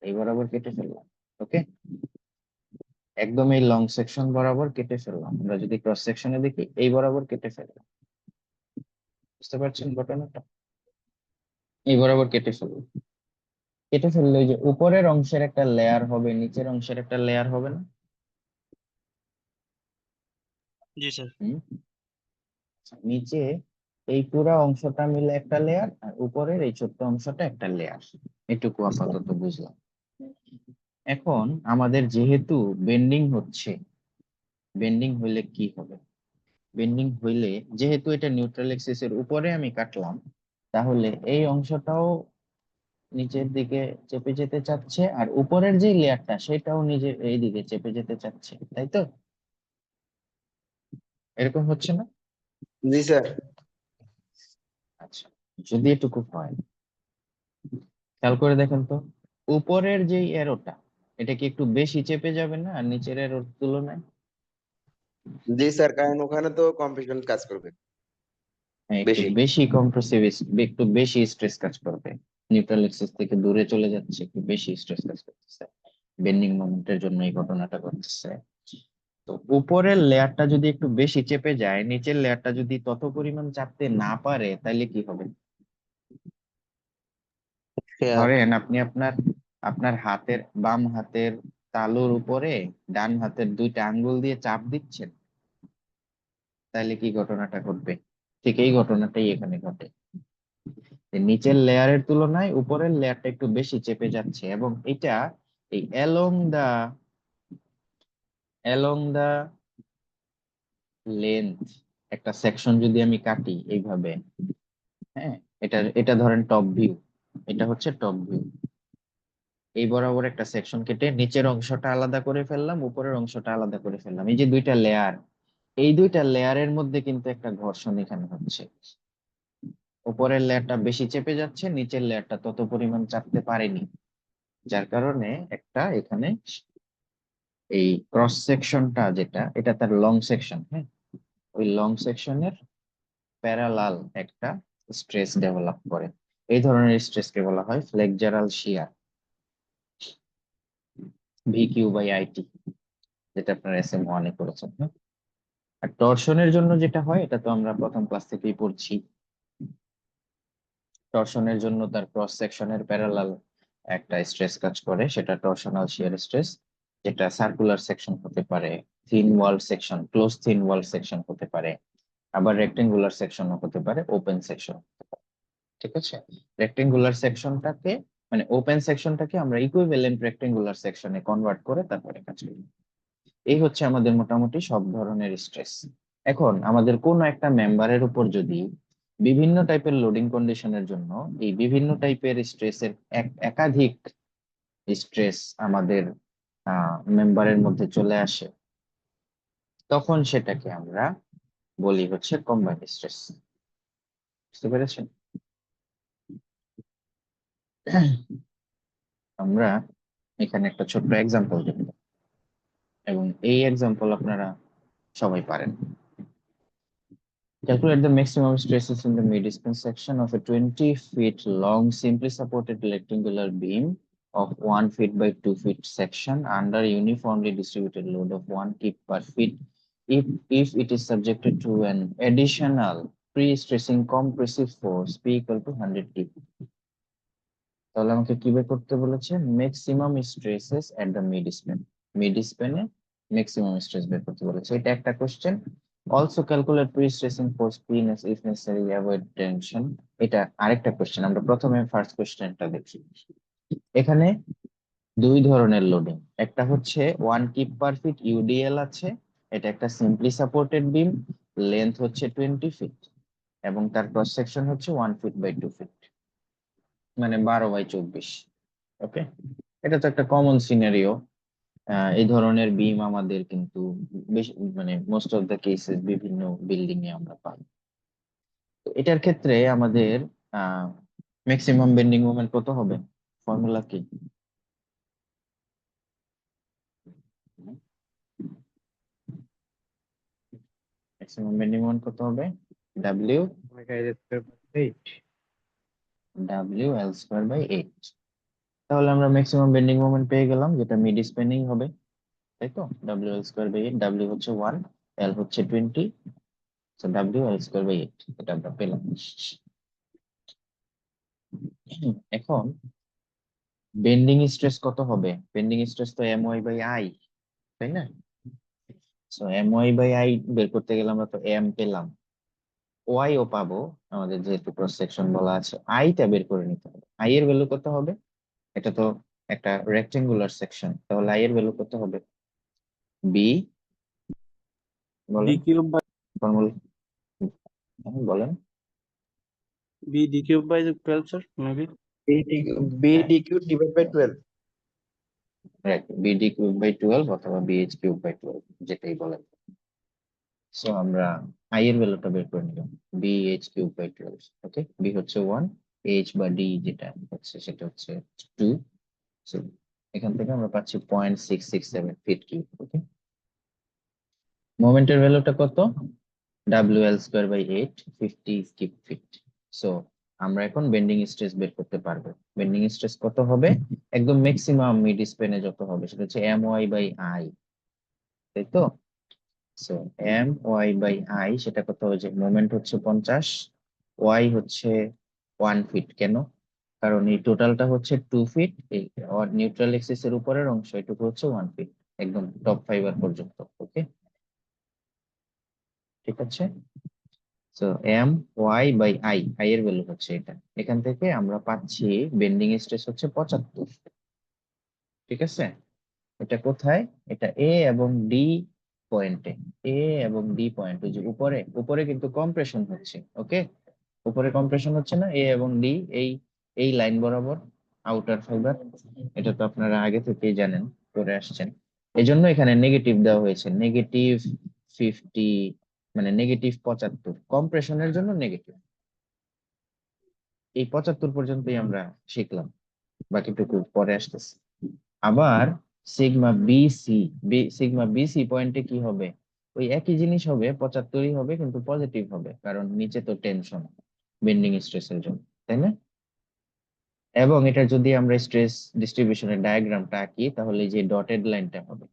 এই বরাবর কেটে ফেললাম। ওকে, একদম এই লং সেকশন বরাবর কেটে ফেললাম। আমরা যদি ক্রস সেকশনে দেখি, এই বরাবর কেটে ফেললাম। বুঝতে পারছেন ঘটনাটা? এই বরাবর কেটে ফেললাম। কেটে ফেললে ওই যে উপরের অংশের একটা লেয়ার হবে, নিচের অংশের একটা লেয়ার হবে না? জি স্যার হুম, আচ্ছা, নিচে এই পুরা অংশটা মিলে একটা লেয়ার, আর উপরের এই ছোট্ট অংশটা একটা লেয়ার। এটুকু আপাতত বুঝলাম। এখন আমাদের যেহেতু বেন্ডিং হচ্ছে, বেন্ডিং হইলে কি হবে? বেন্ডিং হইলে, যেহেতু এটা নিউট্রাল এক্সিসের উপরে আমি কাটলাম, তাহলে এই অংশটাও নিচের দিকে চেপে যেতে চাচ্ছে, আর উপরের যে লেয়ারটা সেটাও নিজে এই দিকে চেপে যেতে চাচ্ছে, তাই তো? এরকম হচ্ছে না? জি স্যার। আচ্ছা, যদি এটুকু হয়, খেয়াল করে দেখেন তো, উপরের যে এরোটা, এটা কি একটু বেশি চেপে যাবে না আর নিচের এরোর তুলনায়? জি স্যার, কারণ ওখানে তো কম্প্রেশন কাজ করবে হ্যাঁ, একটু বেশি। বেশি কম্প্রেসিভ, একটু বেশি স্ট্রেস কাজ করবে। নিউট্রাল এক্সিস থেকে দূরে চলে যাচ্ছে, একটু বেশি স্ট্রেস কাজ করতেছে। বেন্ডিং মোমেন্টের জন্য এই ঘটনাটা ঘটতেছে। তো উপরের লেয়ারটা যদি একটু বেশি চেপে যায়, নিচের লেয়ারটা যদি তত পরিমাণ চাপতে না পারে, তাহলে কি হবে? ধরেন আপনি আপনার আপনার হাতের বাম হাতের তালুর উপরে ডান হাতের দুইটা আঙ্গুল দিয়ে চাপ দিচ্ছেন, তাহলে কি ঘটনাটা ঘটবে? ঠিক এই ঘটনাটাই এখানে ঘটে, যে নিচের লেয়ারের তুলনায় উপরের লেয়ারটা একটু বেশি চেপে যাচ্ছে, এবং এটা এই অ্যালং দা লেন্থ একটা সেকশন যদি আমি কাটি এইভাবে, হ্যাঁ, এটা এটা ধরেন টপ ভিউ, এটা হচ্ছে টপ ভিউ। এই বরাবর একটা সেকশন কেটে নিচের অংশটা আলাদা করে ফেললাম, উপরের অংশটা আলাদা করে ফেললাম। এই যে দুইটা লেয়ার, এই দুইটা লেয়ারের মধ্যে কিন্তু একটা ঘর্ষণ এখানে হচ্ছে। উপরের লেয়ারটা বেশি চেপে যাচ্ছে, নিচের লেয়ারটা তত পরিমাণ চাপতে পারেনি, যার কারণে একটা এখানে এই ক্রস সেকশনটা যেটা, এটা তার লং সেকশন, হ্যাঁ, ওই লং সেকশনের প্যারালাল একটা স্ট্রেস ডেভেলপ করে। এই ধরনের স্ট্রেসকে বলা হয় flexural shear, V Q by IT, যেটা আপনারা এসএম ওয়ানে করেছেন। হ্যাঁ? আর টর্শনের জন্য যেটা হয়, এটা তো আমরা প্রথম ক্লাস থেকেই পড়ছি। টর্শনের জন্য তার ক্রস সেকশনের প্যারালাল একটা স্ট্রেস কাজ করে, সেটা টর্শনাল শিয়ার স্ট্রেস, যেটা সার্কুলার সেকশন হতে পারে, thin wall section, close thin wall section হতে পারে, আবার রেক্টেঙ্গুলার সেকশনও হতে পারে, ওপেন সেকশন। ঠিক আছে, রেক্টেঙ্গুলার সেকশনটাকে, মানে ওপেন সেকশনটাকে আমরা ইকুইভ্যালেন্ট রেক্টেঙ্গুলার সেকশনে কনভার্ট করে তারপরে কাজ করি। এই হচ্ছে আমাদের মোটামুটি সব ধরনের স্ট্রেস। এখন আমাদের কোন একটা মেম্বারের উপর যদি বিভিন্ন টাইপের লোডিং কন্ডিশনের জন্য এই বিভিন্ন টাইপের স্ট্রেসের একাধিক স্ট্রেস আমাদের মেম্বারের মধ্যে চলে আসে, তখন সেটাকে আমরা বলি হচ্ছে কম্বাইন্ড স্ট্রেস। বুঝতে পেরেছেন? আমরা এখানে একটা ছোট্ট এক্সাম্পল দেব, এবং এই এক্সাম্পল আপনারা সবাই পারেন। Calculate the maximum stresses in the mid-span section of a 20 feet long simply supported rectangular beam of 1 feet by 2 feet section under uniformly distributed load of 1 kip per feet if it is subjected to an additional pre-stressing compressive force P equal to 100 kP, তাহলে আমাকে কি বের করতে বলেছে? Maximum stresses at the mid span. Mid স্প্যানে maximum stress বের করতে বলেছে, এটা একটা question. Also calculate prestressing force P if necessary avoid tension, এটা আরেকটা কোশ্চেন। আমরা প্রথমে ফার্স্ট কোশ্চেনটা দেখি। এখানে দুই ধরনের লোডিং, একটা হচ্ছে 1 কিপ পার ফিট ইউডিএল আছে, এটা একটা সিম্পলি সাপোর্টেড বিম, লেন্থ হচ্ছে 20 ফিট এবং তার ক্রস সেকশন হচ্ছে 1 ফিট বাই 2 ফিট, মানে 12/24। ওকে, এটা তো একটা কমন সিনারিও। এই ধরনের বিম আমাদের কিন্তু বেশি, মানে মোস্ট অফ দ্য কেসেস বিভিন্ন বিল্ডিং এ আমরা পাই। তো এটার ক্ষেত্রে আমাদের ম্যাক্সিমাম বেন্ডিং মোমেন্ট কত হবে? ফর্মুলা কি? ম্যাক্সিমাম বেন্ডিং মোমেন্ট কত হবে? W L²/8। তাহলে আমরা ম্যাক্সিমাম বেন্ডিং মোমেন্ট পেয়ে গেলাম, যেটা মিড স্প্যানিং হবে, তাই তো? WL²/8, W হচ্ছে 1, L হচ্ছে 20, সো WL²/8 এটা আমরা পেলাম। এখন বেন্ডিং স্ট্রেস কত হবে? বেন্ডিং স্ট্রেস তো My/I, তাই না? সো My/I বের করতে গেলে আমরা তো M পেলাম, ওয়াই ও পাবো, আমাদের যেহেতু ক্রস সেকশন বলা আছে। আই টা বের করে নিতে হবে। আই এর ভ্যালু কত হবে? এটা তো একটা রেক্টেঙ্গুলার সেকশন, তাহলে আই এর ভ্যালু কত হবে? বি ডি বলেন, কিউব বাই ফর্মুলা বলেন। B D cube by 12 sir maybe. BDQ divide by 12। Right, BD cube by 12 অথবা বিএইচ কিউব বাই 12, যেটাই বলেন। সো আমরা আই এর ভ্যালুটা বের করে নিলাম, BH cube by 12। Okay, B হচ্ছে 1, এইচ বা ডি যেটা হচ্ছে সেটা হচ্ছে 2। সো এখান থেকে আমরা পাচ্ছি 0.667 ফিট কিউব। ওকে, মোমেন্টের ভ্যালুটা কত? WL²/8, 50 cube fit. সো আমরা এখন বেন্ডিং স্ট্রেস বের করতে পারবো। বেন্ডিং স্ট্রেস কত হবে? একদম ম্যাক্সিমাম মিড স্প্যানে যত হবে সেটা হচ্ছে My/I, তাই তো? সো My/I সেটা কত হচ্ছে? মোমেন্ট হচ্ছে 50, ওয়াই হচ্ছে 1 ফিট। কেন? কারণ এই টোটালটা হচ্ছে 2 ফিট, এই নিউট্রাল এক্সিস এর উপরের অংশ এটুকু হচ্ছে 1 ফিট, একদম টপ ফাইবার পর্যন্ত। ওকে, ঠিক আছে। সো My/I, আই এর ভ্যালু হচ্ছে এটা। এখান থেকে আমরা পাচ্ছি বেন্ডিং স্ট্রেস হচ্ছে 75। ঠিক আছে, এটা কোথায়? এটা এ এবং ডি পয়েন্টে। এ এবং ডি পয়েন্ট, ওই যে উপরে উপরে কিন্তু কম্প্রেশন হচ্ছে। ওকে, উপরে কম্প্রেশন হচ্ছে না? এ এবং ডি এই এই লাইন বরাবর আউটার ফাইবার, এটা তো আপনারা আগে থেকেই জানেন, করে আসছেন। এজন্য এখানে নেগেটিভ দেওয়া হয়েছে, -50, মানে -75 কম্প্রেশনের জন্য নেগেটিভ। এই 75 পর্যন্তই আমরা শিখলাম, বাকিটুকু পরে আসতেছে। আবার সিগমা বিসি পয়েন্টে কি হবে? ওই একই জিনিস হবে, 75ই হবে, কিন্তু পজিটিভ হবে, কারণ নিচে তো টেনশন বেন্ডিং স্ট্রেসের জন্য, তাই না? এবং এটা যদি আমরা স্ট্রেস ডিস্ট্রিবিউশনের ডায়াগ্রামটা আঁকি, তাহলে যে ডটেড লাইনটা হবে,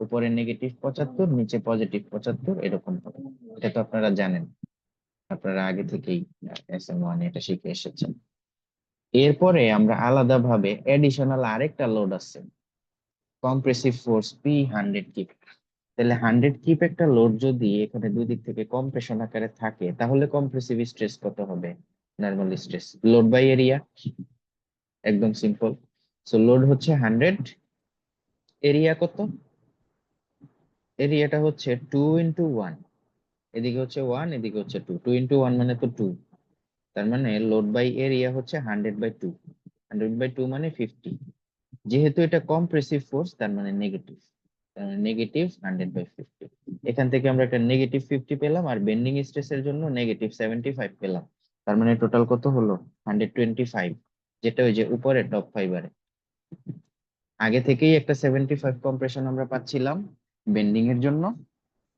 উপরে -75, নিচে +75, এরকম হবে। এটা তো আপনারা জানেন, আপনারা আগে থেকেই SM1 এটা শিখে এসেছেন। এরপরে আমরা আলাদাভাবে এডিশনাল আরেকটা লোড আছে, কম্প্রেসিভ ফোর্স P 100 কিপ। তাহলে 100 কিপ একটা লোড যদি এখানে দুই দিক থেকে কম্প্রেশন আকারে থাকে, তাহলে কম্প্রেসিভ স্ট্রেস কত হবে? Normal stress load by area, একদম সিম্পল। সো লোড হচ্ছে 100, এরিয়া কত? এরিয়াটা হচ্ছে 2 × 1, এদিকে হচ্ছে 1, এদিকে হচ্ছে 2, 2 × 1 মানে তো 2, তার মানে লোড বাই এরিয়া হচ্ছে 100/2, 100/2 মানে 50। যেহেতু এটা কম্প্রেসিভ ফোর্স, তার মানে নেগেটিভ, তার মানে -100/50। এখান থেকে আমরা একটা -50 পেলাম, আর বেন্ডিং স্ট্রেসের জন্য -75 পেলাম। তার মানে টোটাল কত হলো? 125, যেটা ওই যে উপরে টপ ফাইবারে আগে থেকেই একটা 75 কম্প্রেশন আমরা পাচ্ছিলাম বেন্ডিং এর জন্য।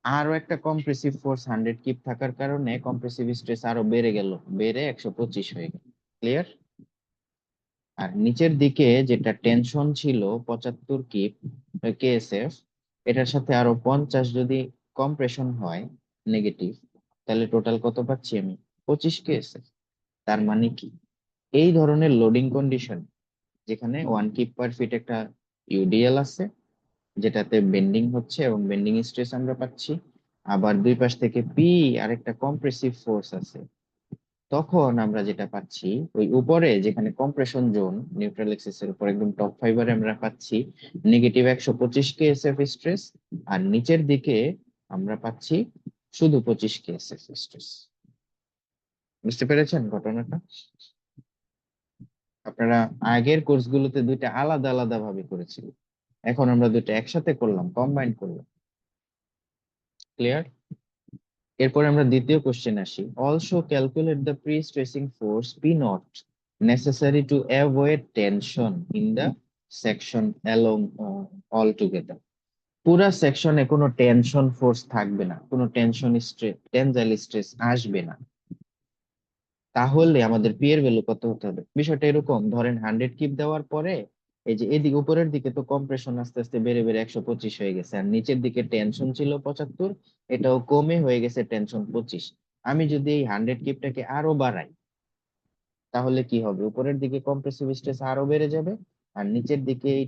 আরো একটা কম্প্রেসিভ ফোর্স 100 কিপ থাকার কারণে কম্প্রেসিভ স্ট্রেস আরো বেড়ে গেল, বেড়ে 125 হয়ে গেল। ক্লিয়ার? আর নিচের দিকে যেটা টেনশন ছিল 75 কিপ কেএসএফ, এটার সাথে আরো 50 যদি কম্প্রেশন হয় নেগেটিভ, তাহলে টোটাল কত পাচ্ছি আমি? 25 কেএসএফ। তার মানে কি, এই ধরনের লোডিং কন্ডিশন যেখানে 1 কিপ পার ফিট একটা ইউডিএল আছে যেটাতে বেন্ডিং হচ্ছে এবং বেন্ডিং স্ট্রেস আমরা পাচ্ছি, আবার দুই পাশ থেকে পি আর একটা কম্প্রেসিভ ফোর্স আছে, তখন আমরা যেটা পাচ্ছি ওই উপরে যেখানে কম্প্রেশন জোন নিউট্রাল এক্সিস এর উপর একদম টপ ফাইবারে আমরা পাচ্ছি নেগেটিভ 125 কেএসএফ স্ট্রেস, আর নিচের দিকে আমরা পাচ্ছি শুধু 25 কেএসএফ স্ট্রেস। বুঝতে পেরেছেন ঘটনাটা? আপনারা আগের কোর্সগুলোতে দুইটা আলাদা আলাদা ভাবে করেছিলেন, এখন আমরা দুইটা একসাথে করলাম, কম্বাইন করলাম। ক্লিয়ার? এরপর আমরা দ্বিতীয় কোশ্চেন আসি। Also calculate the pre tracing force P not necessary to avoid tension in the section along all together. পুরা সেকশনে কোনো টেনশন ফোর্স থাকবে না, কোনো টেনশন স্ট্রেস টেনজাইল স্ট্রেস আসবে না, তাহলে আমাদের পি এর ভ্যালু কত হতে হবে? বিষয়টা এরকম, ধরেন 100 কিপ দেওয়ার পরে এই যে এদিকে উপরের দিকে তো কম্প্রেশন আস্তে আস্তে বেড়ে বেড়ে 125 হয়ে গেছে, আর নিচের দিকে টেনশন ছিল 75, এটাও কমে হয়ে গেছে টেনশন 25। আমি যদি এই 100 কিপটাকে আরো বাড়াই তাহলে কি হবে? উপরের দিকে কম্প্রেসিভ স্ট্রেস আরো বেড়ে যাবে, আর নিচের দিকে এই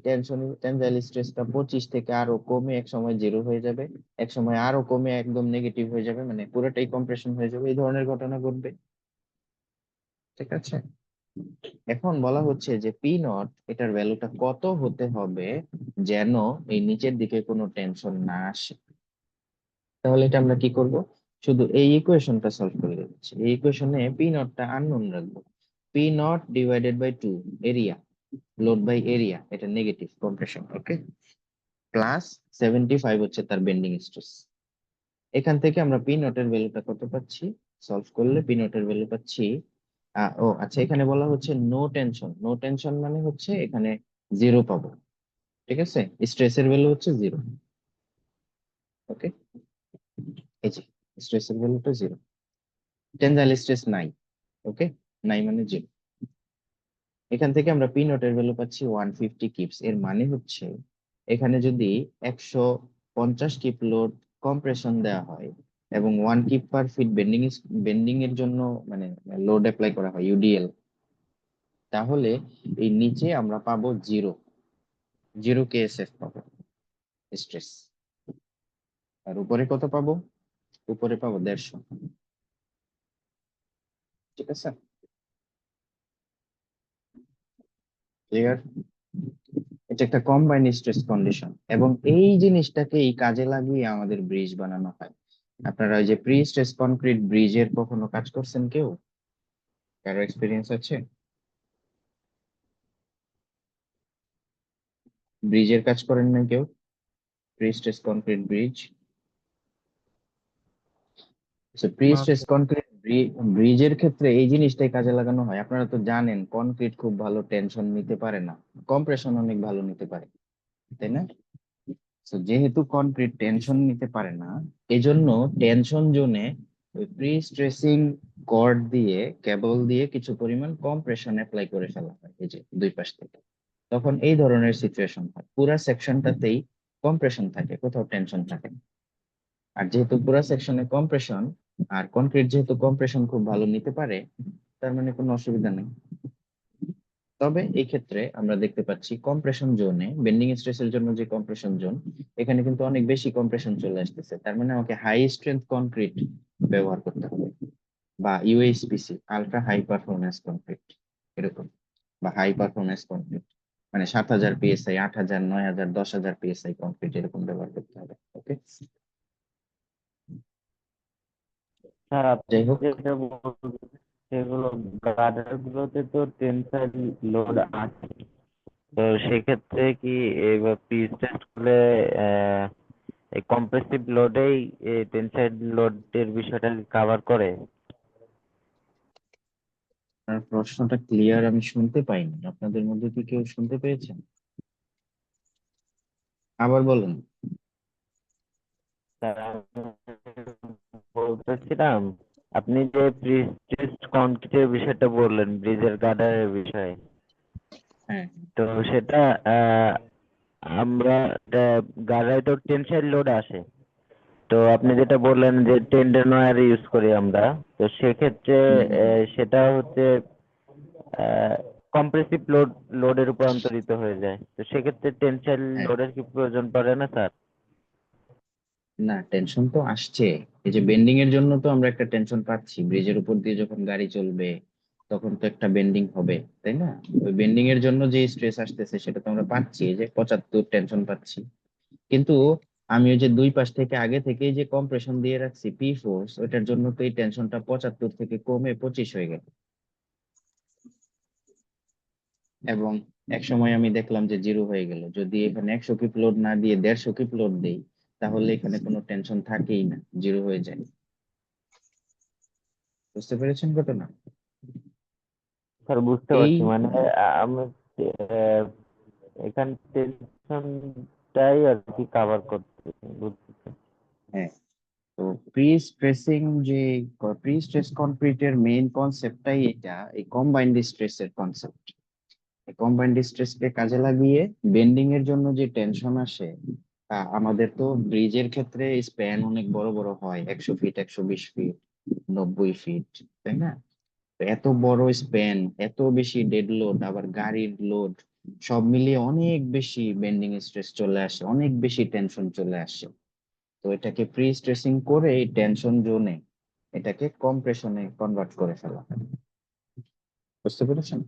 টেনজাইল স্ট্রেসটা 25 থেকে আরো কমে এক সময় 0 হয়ে যাবে, এক সময় আরো কমে একদম নেগেটিভ হয়ে যাবে, মানে পুরোটাই কম্প্রেশন হয়ে যাবে। এই ধরনের ঘটনা ঘটবে, ঠিক আছে? এখন বলা হচ্ছে যে পি নট এটার ভ্যালুটা কত হতে হবে যেন এই নিচের দিকে কোনো টেনশন না আসে। তাহলে এটা আমরা কি করব? শুধু এই ইকুয়েশনটা সলভ করে দিচ্ছি। এই ইকুয়েশনে পি নটটা আননোন রাখবো। P naught divided by 2 area, load by area, এটা নেগেটিভ কম্প্রেশন, ওকে, প্লাস 75 হচ্ছে তার বেন্ডিং স্ট্রেস। এখান থেকে আমরা পি নটের ভ্যালুটা কত পাচ্ছি? সলভ করলে পি নটের ভ্যালু পাচ্ছি ও আচ্ছা, এখানে বলা হচ্ছে নো টেনশন। নো টেনশন মানে হচ্ছে এখানে 0 পাবো, ঠিক আছে? স্ট্রেসের ভ্যালু হচ্ছে 0, ওকে। এই যে স্ট্রেসের ভ্যালুটা 0, টেনজাইল স্ট্রেস নাই, ওকে, নাই মানে 0। এখান থেকে আমরা পি নটের ভ্যালু পাচ্ছি 150 কিপস। এর মানে হচ্ছে এখানে যদি 150 কিপ লোড কম্প্রেশন দেওয়া হয় এবং 1 কিপ পার ফিট বেন্ডিং এর জন্য মানে লোড অ্যাপ্লাই করা হয় ইউডিএল, তাহলে এই নিচে আমরা পাবো 0 কেএসএফ পাবো স্ট্রেস, আর উপরে কত পাবো? উপরে পাবো 150, ঠিক আছে? ক্লিয়ার? এটা একটা কম্বাইন্ড স্ট্রেস কন্ডিশন, এবং এই জিনিসটাকেই কাজে লাগিয়ে আমাদের ব্রিজ বানানো হয়। আপনারা ওই যে প্রি স্ট্রেস কনক্রিট ব্রিজের কখনো কাজ করছেন কেউ? কারো এক্সপিরিয়েন্স আছে? ব্রিজের কাজ করেন না কেউ? Pre stress concrete bridge, pre stress concrete ব্রিজের ক্ষেত্রে এই জিনিসটাই কাজে লাগানো হয়। আপনারা তো জানেন কনক্রিট খুব ভালো টেনশন নিতে পারে না, কম্প্রেশন অনেক ভালো নিতে পারে, তাই না? তো যেহেতু কনক্রিট টেনশন নিতে পারে না, এজন্য টেনশন জোনে ওই প্রি স্ট্রেসিং কর্ড দিয়ে কেবল দিয়ে কিছু পরিমাণ কম্প্রেশন অ্যাপ্লাই করে ফেলা হয় এই যে দুই পাশ থেকে। তখন এই ধরনের সিচুয়েশন হয়, পুরা সেকশনটাতেই কম্প্রেশন থাকে, কোথাও টেনশন থাকে না। আর যেহেতু পুরা সেকশনে কম্প্রেশন, আর কনক্রিট যেহেতু কম্প্রেশন খুব ভালো নিতে পারে, তার মানে কোনো অসুবিধা নেই। তবে এই ক্ষেত্রে আমরা দেখতে পাচ্ছি কম্প্রেশন জোনে বেন্ডিং স্ট্রেসের জন্য যে কম্প্রেশন জোন, এখানে কিন্তু অনেক বেশি কম্প্রেশন চলে আসতেছে, তার মানে আমাকে হাই স্ট্রেংথ কনক্রিট ব্যবহার করতে হবে, বা ইউএইচপিসি, আলট্রা হাই পারফরম্যান্স কনক্রিট এরকম, বা হাই পারফরম্যান্স কনক্রিট, মানে 7000 পিএসআই, 8000, 9000, 10000 পিএসআই কনক্রিট এরকম ব্যবহার করতে হবে, ওকে। স্যার আপনি যাই হোক, যেটা বলছেন সেগুলো গার্ডার গুলোতে তো টেনসাইল লোড আছে, তো সেক্ষেত্রে কি এবার পিচ টেস্ট করলে এই কম্প্রেসিভ লোডেই টেনসাইল লোডের বিষয়টা কভার করে? আপনার প্রশ্নটা ক্লিয়ার আমি শুনতে পাইনি, আপনাদের মধ্যে কি কেউ শুনতে পেয়েছেন? আবার বলুন। স্যার আমি বলতেছিলাম, আপনি যে প্রিস্ট্রেসড কনক্রিটের বিষয়টা বললেন ব্রিজের গার্ডারের বিষয়ে, হ্যাঁ, তো সেটা আমরা গার্ডারে তো টেনসাইল লোড আসে, তো আপনি যেটা বললেন যে টেন্ডেন ওয়্যার ইউজ করি আমরা, তো সেক্ষেত্রে সেটা হচ্ছে কম্প্রেসিভ লোডের রূপান্তরিত হয়ে যায়, তো সেক্ষেত্রে টেনসাইল হ্যাঁ, লোডের কি প্রয়োজন পড়ে না স্যার? না টেনশন তো আসছে। এই যে বেন্ডিং এর জন্য তো আমরা একটা টেনশন পাচ্ছি, ব্রিজের উপর দিয়ে যখন গাড়ি চলবে তখন তো একটা বেন্ডিং হবে, তাই না? ওই বেন্ডিং এর জন্য যে স্ট্রেস আসতেছে সেটা তো আমরা পাচ্ছি, এই যে 75 টেনশন পাচ্ছি। কিন্তু আমি ওই যে দুই পাশ থেকে আগে থেকেই যে কম্প্রেশন দিয়ে রাখছি পি ফোর্স, ওইটার জন্য তো এই টেনশনটা 75 থেকে কমে 25 হয়ে গেল। এবং এক সময় আমি দেখলাম যে জিরো হয়ে গেল। যদি এখানে 100 কিপ লোড না দিয়ে 150 কিপ লোড দেই, তাহলে এখানে কোনো টেনশন থাকেই না, জিরো হয়ে যায়। বুঝতে পেরেছেন ঘটনা? স্যার বুঝতে এই পারছি, মানে আমি আহ, এখান টেনশনটাই আর কি কাভার করতে বুঝতে। হ্যাঁ, তো প্রি স্ট্রেসিং যে প্রি স্ট্রেস কনক্রিটের মেইন কনসেপ্টটাই এটা, এই কম্বাইন্ড স্ট্রেসের কনসেপ্ট। এই কম্বাইন্ড স্ট্রেসকে কাজে লাগিয়ে বেন্ডিং এর জন্য যে টেনশন আসে, আমাদের তো ব্রিজের ক্ষেত্রে স্প্যান অনেক বড় বড় হয়, 100 ফিট, 120 ফিট, 90 ফিট, তাই না? তো এত বড় স্প্যান, এত বেশি ডেড লোড, আবার গাড়ির লোড, সব মিলিয়ে অনেক বেশি বেন্ডিং স্ট্রেস চলে আসে, অনেক বেশি টেনশন চলে আসে। তো এটাকে প্রি স্ট্রেসিং করে এই টেনশন জোনে এটাকে কম্প্রেশনে কনভার্ট করে ফেলা হয়। বুঝতে পেরেছেন?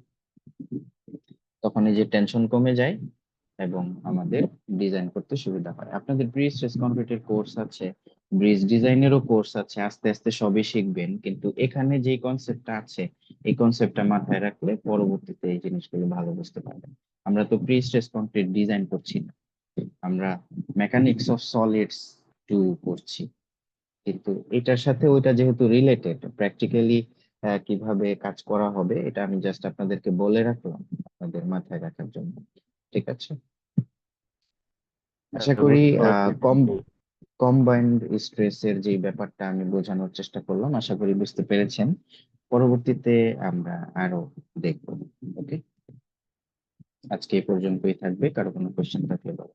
তখন এই যে টেনশন কমে যায় এবং আমাদের ডিজাইন করতে সুবিধা হয়। আপনাদের প্রি স্ট্রেস কনক্রিটের কোর্স আছে, ব্রিজ ডিজাইনেরও কোর্স আছে, আস্তে আস্তে সবই শিখবেন। কিন্তু এখানে যে কনসেপ্টটা আছে, এই কনসেপ্টটা মাথায় রাখলে পরবর্তীতে এই জিনিসগুলো ভালো বুঝতে পারবেন। আমরা তো প্রি স্ট্রেস কনক্রিট ডিজাইন করছি না, আমরা মেকানিক্স অফ সলিডস 2 করছি। কিন্তু এটার সাথে ওইটা যেহেতু রিলেটেড, প্র্যাকটিক্যালি কিভাবে কাজ করা হবে এটা আমি জাস্ট আপনাদেরকে বলে রাখলাম আপনাদের মাথায় রাখার জন্য। ঠিক আছে? আশা করি বুঝতে পারছি। কম্বাইন্ড স্ট্রেসের যে ব্যাপারটা আমি বোঝানোর চেষ্টা করলাম, আশা করি বুঝতে পেরেছেন। পরবর্তীতে আমরা আরো দেখব। ওকে, আজকে এই পর্যন্তই থাকবে, কারো কোনো কোশ্চেন থাকলে বলো।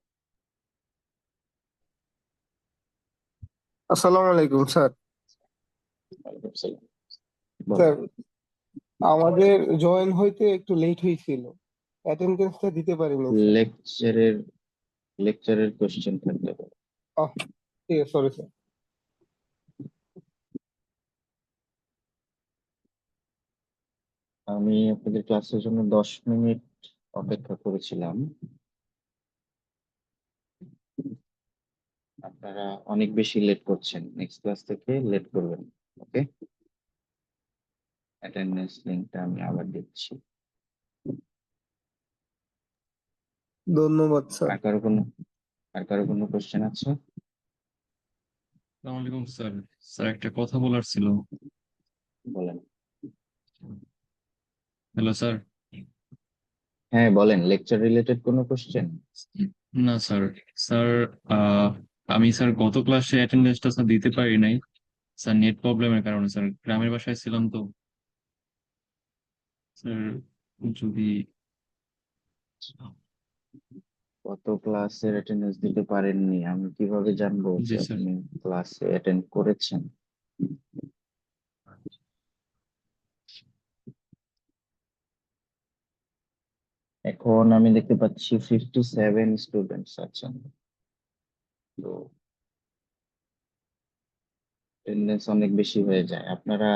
আসসালামু আলাইকুম স্যার। ওয়ালাইকুম আসসালাম। বলো। স্যার, আমাদের জয়েন হইতে একটু লেট হয়েছিল, অ্যাটেন্ডেন্সটা দিতে পারিনি স্যার। লেকচারের লেকচারের কোশ্চেন থাকলে বলো। আহ ঠিক আছে, সরি স্যার। আমি আপনাদের ক্লাসের জন্য 10 মিনিট অপেক্ষা করেছিলাম। আপনারা অনেক বেশি লেট করছেন, নেক্সট ক্লাস থেকে লেট করবেন। ওকে, অ্যাটেন্ডেন্স লিংকটা আমি আবার দিচ্ছি। ধন্যবাদ স্যার। আর কারো কোনো কোশ্চেন আছে? আসসালামু আলাইকুম স্যার। স্যার একটা কথা বলার ছিল। বলেন। Hello sir. হ্যাঁ বলেন, লেকচার রিলেটেড কোনো কোশ্চেন? না স্যার। স্যার আহ, আমি স্যার গত ক্লাসে অ্যাটেন্ডেন্সটা স্যার দিতে পারি নাই স্যার, নেট প্রবলেমের কারণে। স্যার গ্রামের বাসায় ছিলাম তো স্যার, যদি কত ক্লাসের অ্যাটেন্ডেন্স দিতে পারেননি আমি কিভাবে জানবো যে জি স্যার। আপনি ক্লাসে অ্যাটেন্ড করেছেন? এখন আমি দেখতে পাচ্ছি 57 স্টুডেন্টস আছেন। তো অ্যাটেন্ডেন্স অনেক বেশি হয়ে যায়। আপনারা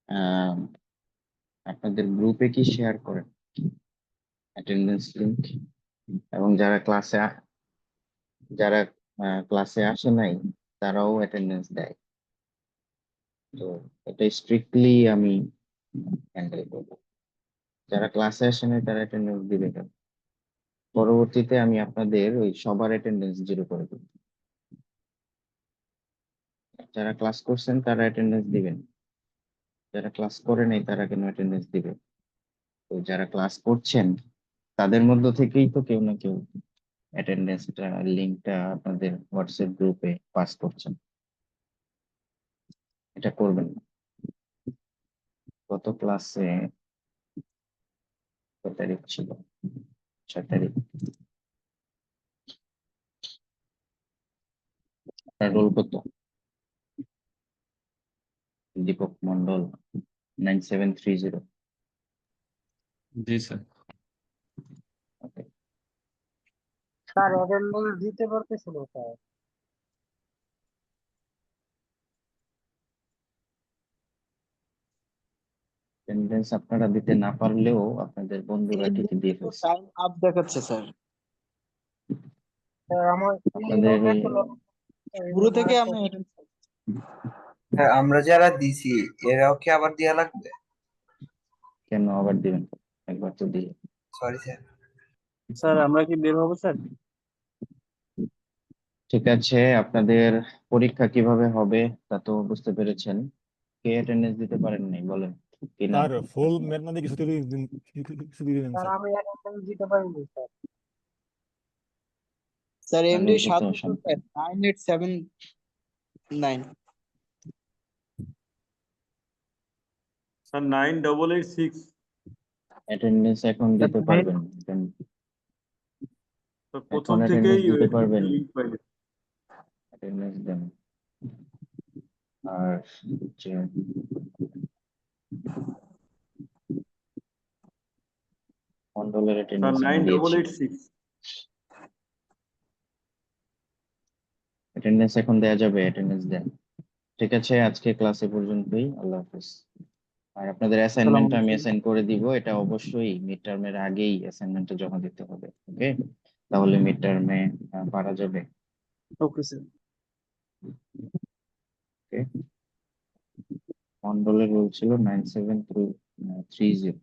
আহ, আপনাদের গ্রুপে কি শেয়ার করেন অ্যাটেন্ডেন্স লিংক? এবং যারা ক্লাসে আসে নাই তারাও অ্যাটেন্ডেন্স দেয়। তো এটা স্ট্রিক্টলি আমি হ্যান্ডেল করবো। যারা ক্লাসে আসে নাই তারা অ্যাটেন্ডেন্স দিবে কেন? পরবর্তীতে আমি আপনাদের ওই সবার অ্যাটেন্ডেন্স জিরো করে দেবো। যারা ক্লাস করছেন তারা অ্যাটেন্ডেন্স দিবেন, যারা ক্লাস করে নাই তারা কেন অ্যাটেন্ডেন্স দিবে? তো যারা ক্লাস করছেন তাদের মধ্য থেকেই তো কেউ না কেউ অ্যাটেন্ডেন্সটা লিংকটা আপনাদের হোয়াটসঅ্যাপ গ্রুপে পাস করছেন। এটা করবেন না। গত ক্লাসে কত তারিখ ছিল? 6 তারিখ। আপনার রোল কত? দীপক মন্ডল 9730। জি স্যার। ওকে, স্যার অ্যাটেন্ডেন্স দিতে পারতেছি না স্যার। অ্যাটেন্ডেন্স আপনারা দিতে না পারলেও আপনাদের বন্ধুরা ঠিকই দিয়ে ফেলছে। টাইম আপ দেখাচ্ছে স্যার, স্যার আমার আপনাদের ওই শুরু থেকে আমি হ্যাঁ, আমরা যারা দিছি এরাও কি আবার দেয়া লাগবে? কেন আবার দিবেন? একবার তো দিয়ে। Sorry sir. স্যার আমরা কি বের হবো স্যার? ঠিক আছে, আপনাদের পরীক্ষা কিভাবে হবে তা তো বুঝতে পেরেছেন। কে অ্যাটেন্ডেন্স দিতে পারেন নাই বলেন, কি নাম? স্যার ফুল ম্যাথ না দিয়ে কিছু দিয়ে দিন, কিছু দিয়ে দিন স্যার স্যার। আমি অ্যাটেন্ডেন্স দিতে পারিনি স্যার। স্যার আর এমডি রোল কত? 9879। স্যার 9886। অ্যাটেন্ডেন্স এখন দিতে পারবেন? তো এখন প্রথম অ্যাটেন্ডেন্স থেকেই দিতে পারবেন? লিঙ্ক পাইলে অ্যাটেন্ডেন্স দেন। আর হচ্ছে মন্ডলের স্যার অ্যাটেন্ডেন্স আমি দিয়েছি। 9886। অ্যাটেন্ডেন্স এখন দেয়া যাবে? অ্যাটেন্ডেন্স দেন। ঠিক আছে, আজকে ক্লাসে পর্যন্তই। আল্লাহ হাফেজ। আর আপনাদের অ্যাসাইনমেন্টটা আমি অ্যাসাইন করে দিব, এটা অবশ্যই মিড টার্মের আগেই অ্যাসাইনমেন্টটা জমা দিতে হবে। ওকে, তাহলে মিড টার্মে পারা যাবে। Okay sir. ওকে, মন্ডলের রোল ছিল 9730।